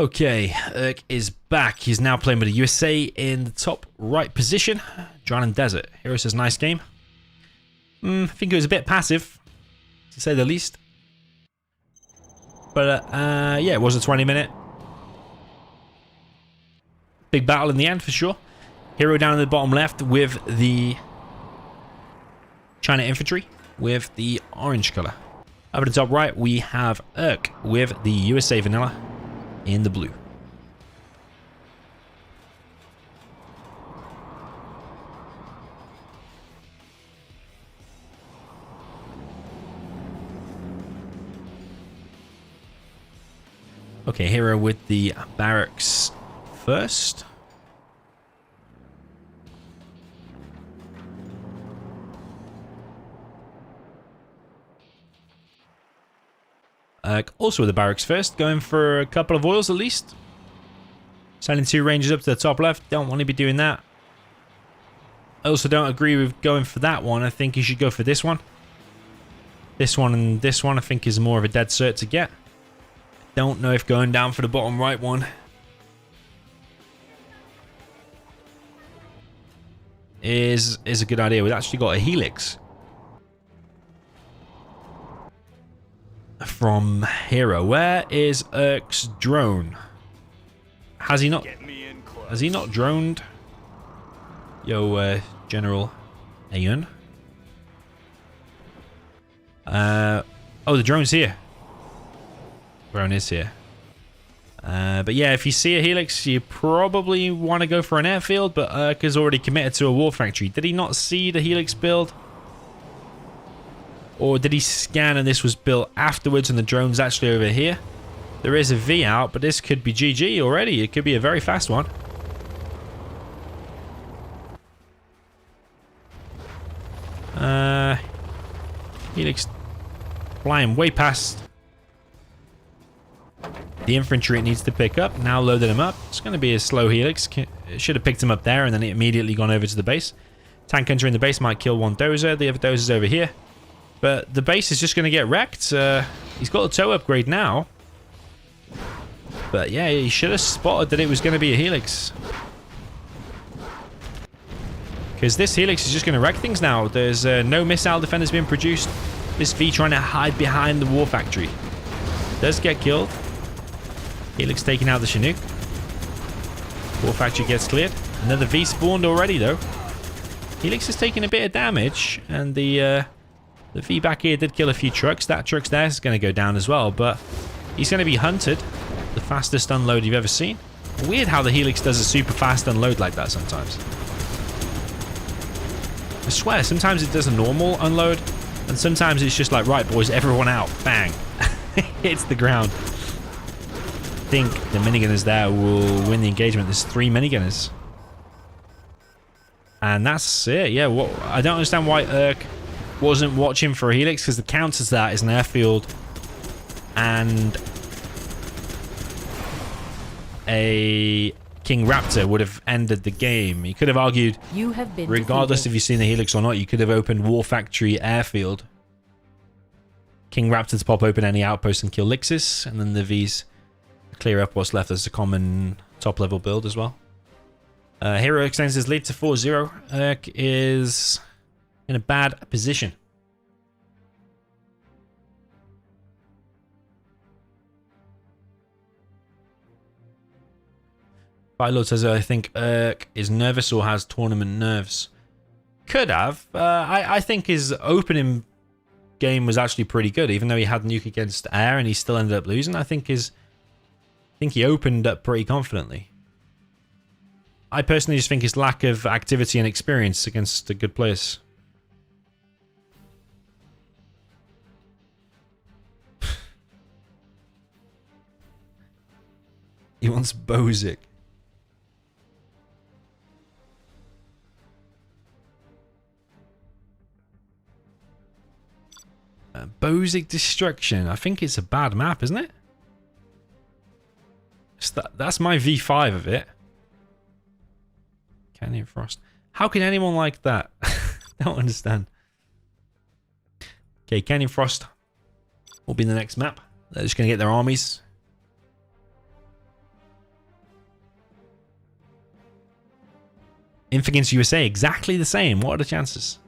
[SPEAKER 1] Okay, Eirkkkk is back. He's now playing with the USA in the top right position. Drowned Desert. Hero says, nice game. I think it was a bit passive, to say the least. But, yeah, it was a 20-minute. Big battle in the end, for sure. Hero down in the bottom left with the China Infantry with the orange color. Up at the top right, we have Eirkkkk with the USA Vanilla in the blue. Okay, Hero with the barracks first. Also with the barracks first, going for a couple of oils at least. Sending 2 rangers up to the top left. Don't want to be doing that. I also don't agree with going for that one. I think you should go for this one. This one and this one I think is more of a dead cert to get. Don't know if going down for the bottom right one is a good idea. We've actually got a helix from Hero. Where is Eirkkk's drone? Has he not droned? Yo, General Ayun. Oh, the drone's here. Drone is here. But yeah, if you see a helix, you probably want to go for an airfield, but Eirkkkk is already committed to a war factory. Did he not see the helix build? Or did he scan and this was built afterwards and the drone's actually over here? There is a V out, but this could be GG already. It could be a very fast one. Helix flying way past the infantry it needs to pick up. Now loaded him up. It's going to be a slow helix. It should have picked him up there and then immediately gone over to the base. Tank entering the base might kill one dozer. The other dozer's over here. But the base is just going to get wrecked. He's got a tow upgrade now. But yeah, he should have spotted that it was going to be a helix. Because this helix is just going to wreck things now. There's no missile defenders being produced. This V trying to hide behind the war factory. Does get killed. Helix taking out the Chinook. War factory gets cleared. Another V spawned already though. Helix is taking a bit of damage. And the V back here did kill a few trucks. That truck's there is going to go down as well. But he's going to be hunted. The fastest unload you've ever seen. Weird how the Helix does a super fast unload like that sometimes. I swear, sometimes it does a normal unload, and sometimes it's just like, right, boys, everyone out. Bang. Hits the ground. I think the minigunners there will win the engagement. There's 3 minigunners. And that's it. Yeah, I don't understand why Eirkkkk wasn't watching for a Helix, because the counter to that is an airfield and a King Raptor would have ended the game. You could have argued,
[SPEAKER 2] you have been
[SPEAKER 1] regardless
[SPEAKER 2] defeated.
[SPEAKER 1] if you've seen the Helix or not, you could have opened War Factory Airfield. King Raptor to pop open any outpost and kill Lixis, and then the Vs clear up what's left as a common top-level build as well. Hero extends his lead to 4-0. Eirkkkk is in a bad position. Bylord says, I think Eirkkkk is nervous or has tournament nerves. Could have. I think his opening game was actually pretty good, even though he had Nuke against air and he still ended up losing. I think he opened up pretty confidently. I personally just think his lack of activity and experience against the good players. He wants Bozic. Bozic Destruction. I think it's a bad map, isn't it? That's my V5 of it. Canyon Frost. How can anyone like that? Don't understand. Okay, Canyon Frost will be the next map. They're just going to get their armies. Infantry USA, exactly the same. What are the chances?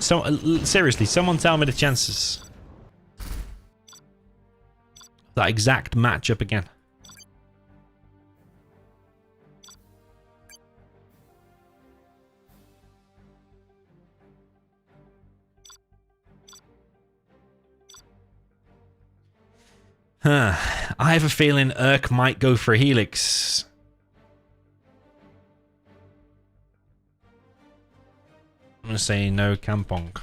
[SPEAKER 1] So, seriously, someone tell me the chances. That exact matchup again. I have a feeling Eirkkkk might go for a Helix. I'm going to say no Kampong.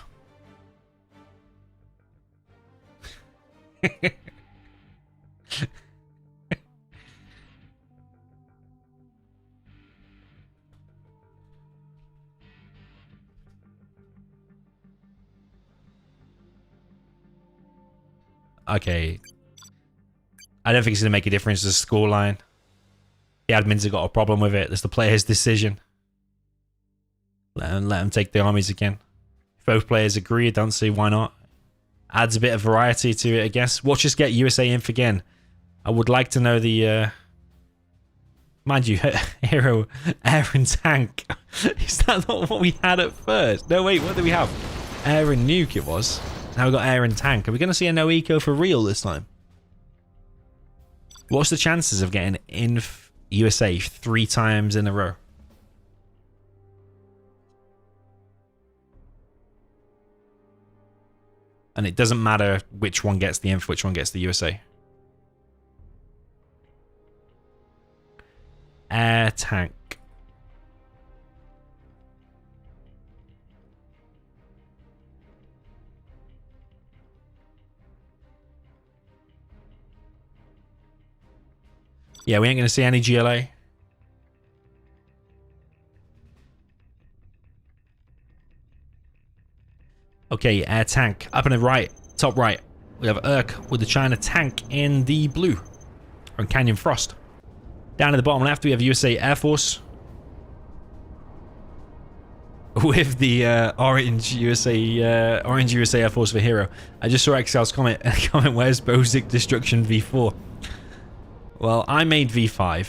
[SPEAKER 1] Okay. I don't think it's going to make a difference to the scoreline. The admins have got a problem with it. That's the player's decision. Let them take the armies again. If both players agree, I don't see why not. Adds a bit of variety to it, I guess. Watch us get USA Inf again. I would like to know the... Mind you, Hero, Air and Tank. Is that not what we had at first? No, wait, what did we have? Air and Nuke it was. Now we've got Air and Tank. Are we going to see a no eco for real this time? What's the chances of getting Inf USA 3 times in a row? And it doesn't matter which one gets the Inf, which one gets the USA. Air Tank. Yeah, we ain't going to see any GLA. Okay, Air Tank. Up in the right, top right, we have Eirkkkk with the China tank in the blue. From Canyon Frost. Down at the bottom left, we have USA Air Force. With the Orange USA Air Force for Hero. I just saw Excel's comment, where's Bosic Destruction V4? Well, I made V5.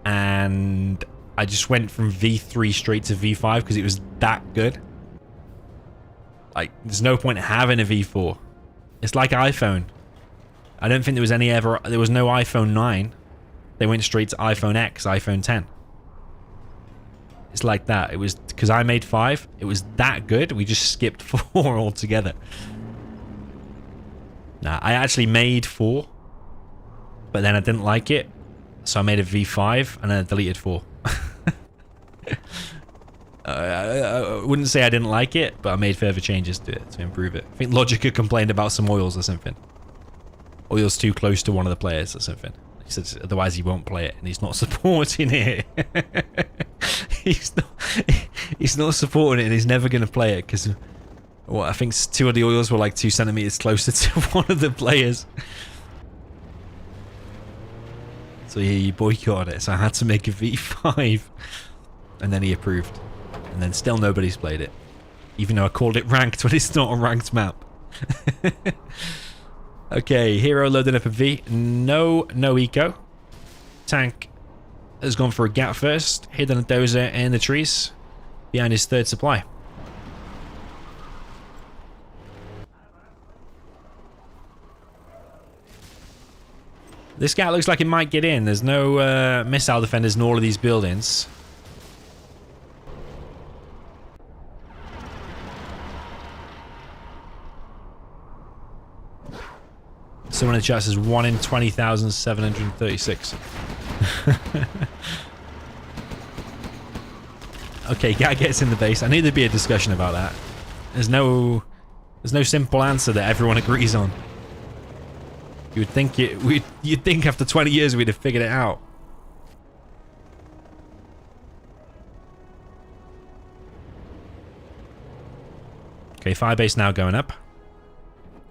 [SPEAKER 1] And I just went from V3 straight to V5 because it was that good. Like, there's no point having a V4. It's like iPhone. I don't think there was there was no iPhone 9. They went straight to iPhone X, iPhone 10. It's like that. It was because I made 5. It was that good. We just skipped 4 altogether. Nah, I actually made 4. But then I didn't like it. So I made a V5 and then I deleted 4. I wouldn't say I didn't like it, but I made further changes to it to improve it. I think Logica complained about some oils or something. Oil's too close to one of the players or something. He said otherwise he won't play it, and he's not supporting it. he's not supporting it, and he's never going to play it because, well, I think 2 of the oils were like 2 centimeters closer to one of the players. So yeah, he boycotted it. So I had to make a V5, and then he approved, and then still nobody's played it, even though I called it ranked, but it's not a ranked map. Okay, Hero loading up a V. No eco. Tank has gone for a gap first. Hidden a dozer in the trees behind his 3rd supply. This guy looks like it might get in. There's no missile defenders in all of these buildings. Someone in the chat says 1 in 20,736. Okay, guy gets in the base. I knew there'd be a discussion about that. There's no simple answer that everyone agrees on. You'd think after 20 years we'd have figured it out. Okay, Firebase now going up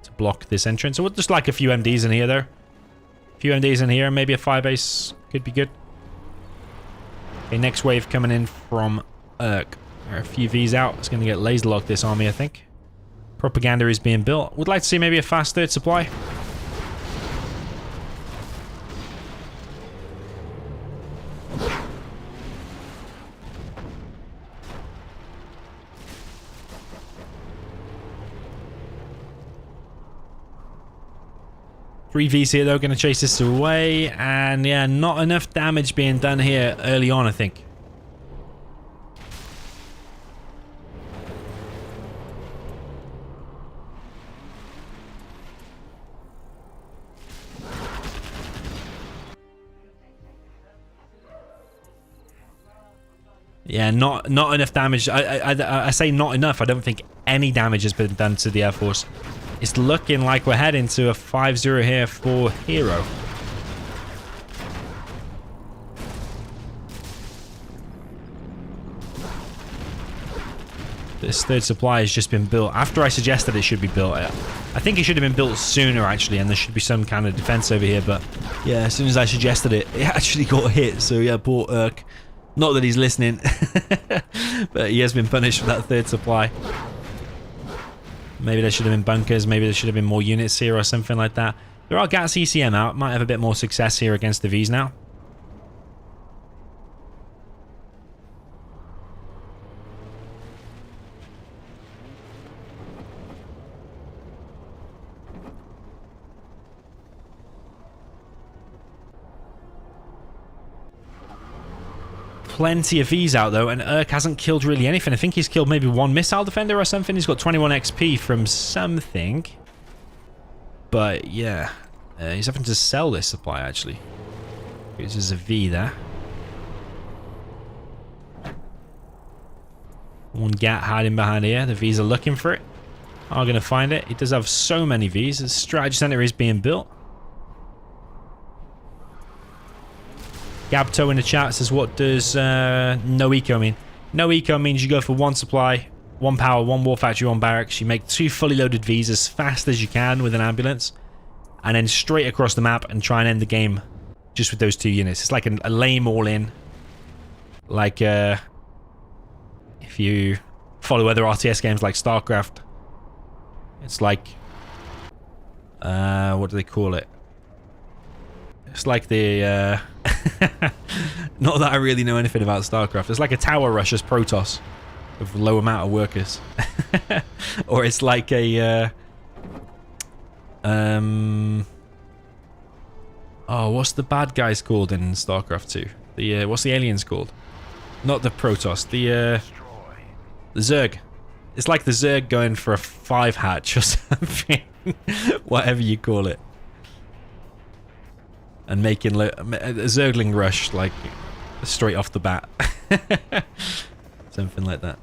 [SPEAKER 1] to block this entrance. So we'll just like a few MDs in here, though. A few MDs in here, maybe a Firebase could be good. Okay, next wave coming in from Eirkkkk. There are a few Vs out. It's going to get laser locked this army, I think. Propaganda is being built. Would like to see maybe a fast 3rd supply. 3 Vs here though, going to chase this away. And yeah, not enough damage being done here early on, I think. Yeah, not enough damage. I say not enough. I don't think any damage has been done to the Air Force. It's looking like we're heading to a 5-0 here for Hero. This third supply has just been built after I suggested it should be built. I think it should have been built sooner actually, and there should be some kind of defense over here. But yeah, as soon as I suggested it, it actually got hit. So yeah, poor Eirkkkk. Not that he's listening, but he has been punished for that third supply. Maybe there should have been bunkers, maybe there should have been more units here or something like that. There are GATS ECM out, might have a bit more success here against the Vs now. Plenty of Vs out though, and Eirkkkk hasn't killed really anything. I think he's killed maybe 1 missile defender or something. He's got 21 XP from something. But yeah, he's having to sell this supply actually. There's a V there. 1 GAT hiding behind here. The Vs are looking for it. Are going to find it. He does have so many Vs. The strategy center is being built. Gabto in the chat says, what does no eco mean? No eco means you go for 1 supply, 1 power, 1 war factory, 1 barracks. You make 2 fully loaded Vs as fast as you can with an ambulance, and then straight across the map and try and end the game just with those 2 units. It's like a lame all-in. Like if you follow other RTS games like StarCraft, it's like what do they call it? It's like the not that I really know anything about StarCraft. It's like a tower rush as Protoss with a low amount of workers. Or it's like a oh, what's the bad guys called in StarCraft 2? The what's the aliens called? Not the Protoss, the Zerg. It's like the Zerg going for a 5 hatch or something. Whatever you call it. And making a Zergling rush, like, straight off the bat. Something like that.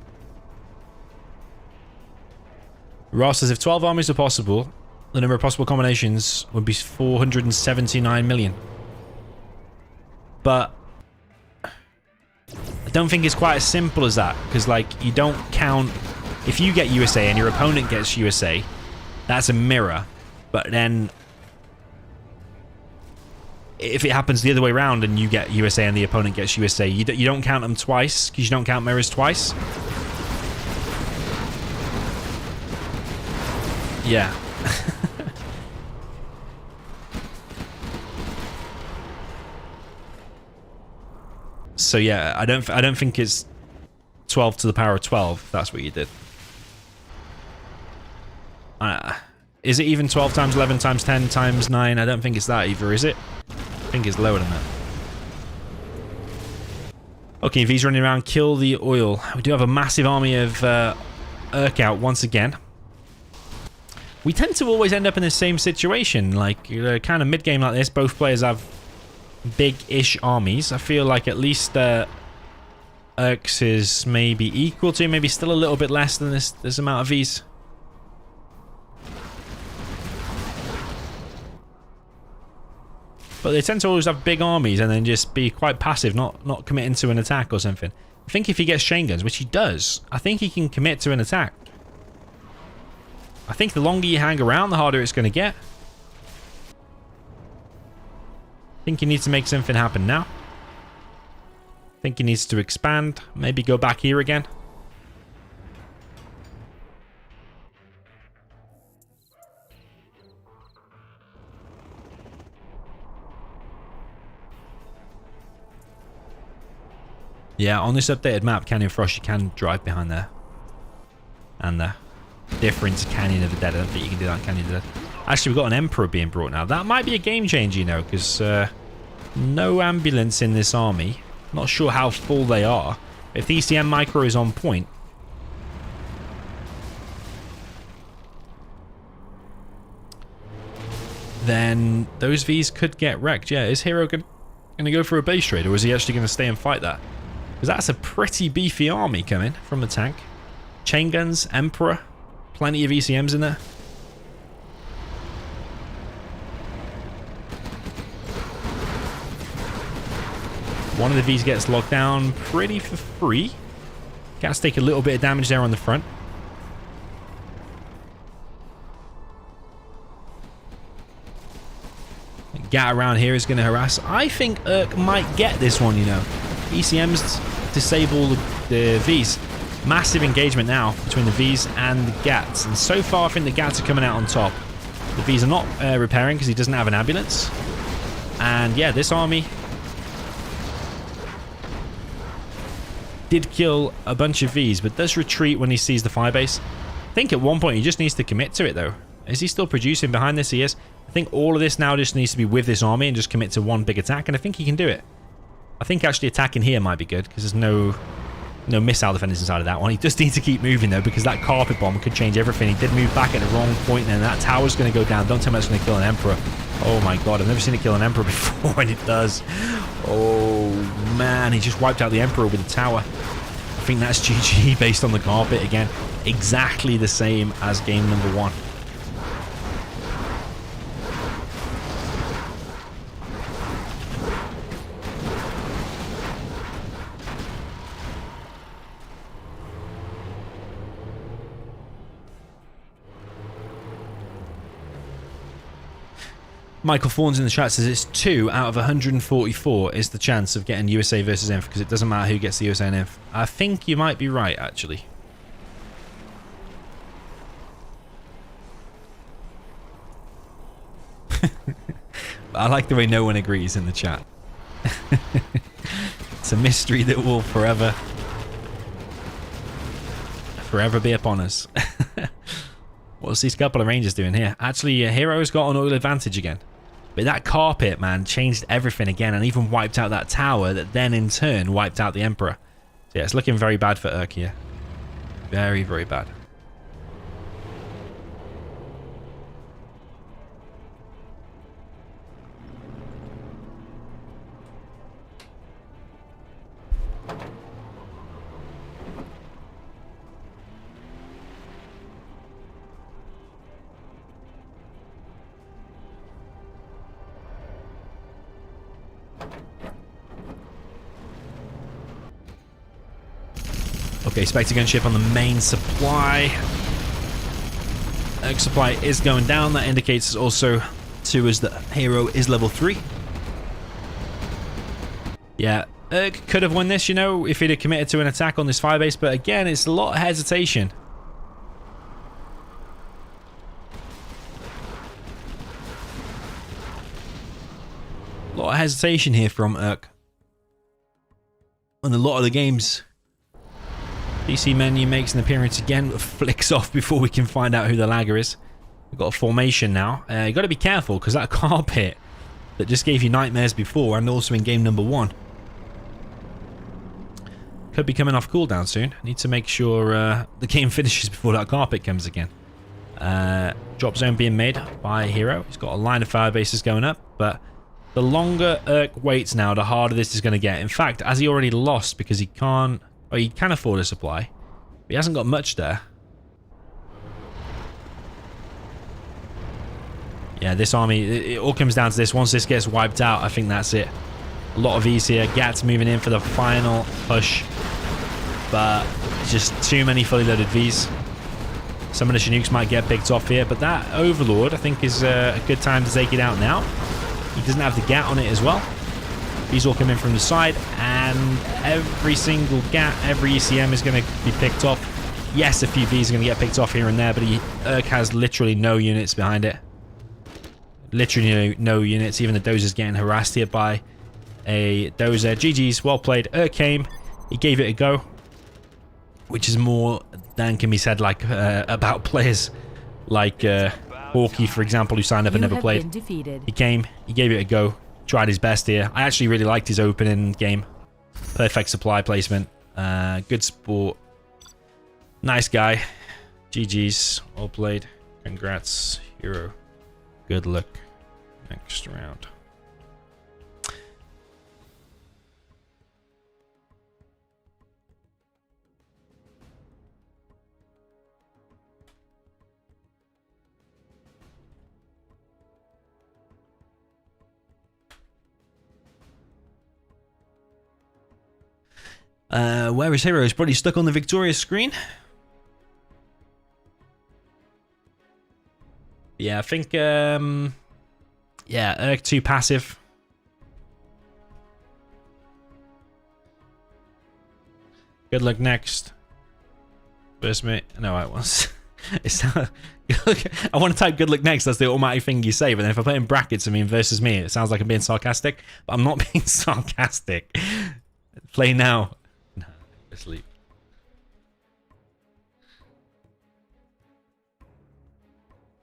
[SPEAKER 1] Ross says, if 12 armies are possible, the number of possible combinations would be 479 million. But I don't think it's quite as simple as that, because, like, you don't count... If you get USA and your opponent gets USA, that's a mirror. But then... if it happens the other way around and you get USA and the opponent gets USA, you don't count them twice, because you don't count mirrors twice. Yeah. So yeah, I don't think it's 12 to the power of 12, if that's what you did. Is it even 12 times 11 times 10 times 9? I don't think it's that either, is it? I think it's lower than that. Okay, V's running around, kill the oil. We do have a massive army of Eirkkkk out once again. We tend to always end up in the same situation, like kind of mid-game like this, both players have big-ish armies. I feel like at least Eirkkk's is maybe equal to, maybe still a little bit less than this amount of V's. But they tend to always have big armies and then just be quite passive, not committing to an attack or something. I think if he gets chain guns, which he does, I think he can commit to an attack. I think the longer you hang around, the harder it's going to get. I think he needs to make something happen now. I think he needs to expand, maybe go back here again. Yeah, on this updated map, Canyon Frost, you can drive behind there. And the difference Canyon of the Dead. I don't think you can do that in Canyon of the Dead. Actually, we've got an Emperor being brought now. That might be a game changer, you know, because no ambulance in this army. Not sure how full they are. If the ECM micro is on point, then those Vs could get wrecked. Yeah, is Hero going to go for a base trade, or is he actually going to stay and fight that? Because that's a pretty beefy army coming from the tank. Chain guns, Emperor, plenty of ECMs in there. One of the Vs gets locked down pretty for free. Cats take a little bit of damage there on the front. Gat around here is going to harass. I think Eirkkkk might get this one, you know. ECMs disable the Vs. Massive engagement now between the Vs and the Gats. And so far, I think the Gats are coming out on top. The Vs are not repairing because he doesn't have an ambulance. And yeah, this army did kill a bunch of Vs, but does retreat when he sees the firebase. I think at one point he just needs to commit to it, though. Is he still producing behind this? He is. I think all of this now just needs to be with this army and just commit to one big attack, and I think he can do it. I think actually attacking here might be good, because there's no missile defenders inside of that one. He does need to keep moving, though, because that carpet bomb could change everything. He did move back at the wrong point, and that tower's going to go down. Don't tell me that's going to kill an Emperor. Oh my god, I've never seen it kill an Emperor before, and it does. Oh man, he just wiped out the Emperor with the tower. I think that's GG based on the carpet again. Exactly the same as game number 1. Michael Fawns in the chat says it's 2 out of 144 is the chance of getting USA versus Inf, because it doesn't matter who gets the USA and Inf. I think you might be right, actually. I like the way no one agrees in the chat. It's a mystery that will forever be upon us. What's these couple of Rangers doing here? Actually, Hero's got an oil advantage again. But that carpet, man, changed everything again and even wiped out that tower that then in turn wiped out the Emperor. So yeah, it's looking very bad for Eirkkkk here. Very, very bad. Okay, Spectre gunship on the main supply. Eirkkkk supply is going down. That indicates also to us that Hero is level 3. Yeah, Eirkkkk could have won this, you know, if he'd have committed to an attack on this firebase, but again, it's a lot of hesitation. A lot of hesitation here from Eirkkkk. And a lot of the games. PC menu makes an appearance again, flicks off before we can find out who the lagger is. We've got a formation now. You got to be careful, because that carpet that just gave you nightmares before, and also in game number 1, could be coming off cooldown soon. Need to make sure the game finishes before that carpet comes again. Drop zone being made by Hero. He's got a line of fire bases going up, but the longer Eirkkkk waits now, the harder this is going to get. In fact, as he already lost because he can't... Oh, he can afford a supply, but he hasn't got much there. Yeah, this army, it all comes down to this. Once this gets wiped out, I think that's it. A lot of Vs here. Gats moving in for the final push, but just too many fully loaded Vs. Some of the Chinooks might get picked off here, but that Overlord, I think, is a good time to take it out now. He doesn't have the Gat on it as well. These all come in from the side, and every single Gat, every ECM is going to be picked off. Yes, a few Vs are going to get picked off here and there, but Eirkkkk has literally no units behind it. Literally no units. Even the Dozer's getting harassed here by a Dozer. GG's, well played. Eirkkkk came, he gave it a go, which is more than can be said like about players like Hawky, for example, who signed up and
[SPEAKER 2] You
[SPEAKER 1] never
[SPEAKER 2] have
[SPEAKER 1] played.
[SPEAKER 2] been defeated.
[SPEAKER 1] He came, he gave it a go, tried his best here. I actually really liked his opening game. Perfect supply placement. Good sport. Nice guy. GG's. All played. Congrats, hero. Good luck next round. Where is hero? He's probably stuck on the victorious screen. Yeah, I think, yeah, Eirkkkk passive. Good luck next. First mate. No, I was. It's not, I want to type good luck next. That's the automatic thing you say. But then if I put in brackets, I mean versus me, it sounds like I'm being sarcastic. But I'm not being sarcastic. Play now. No, asleep.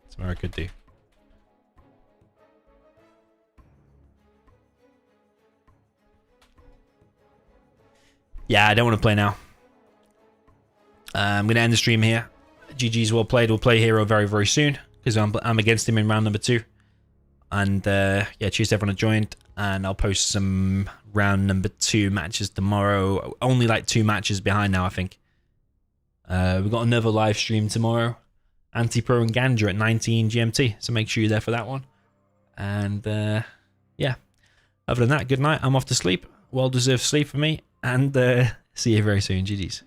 [SPEAKER 1] That's what I could do. Yeah, I don't want to play now. I'm going to end the stream here. GG's well played. We'll play hero very, very soon because I'm against him in round number 2. And yeah, cheers to everyone that joined. And I'll post some round number 2 matches tomorrow. Only like 2 matches behind now, I think. We've got another live stream tomorrow. Anti-Pro and Ganja at 19 GMT. So make sure you're there for that one. And yeah, other than that, good night. I'm off to sleep. Well-deserved sleep for me. And see you very soon. GG's.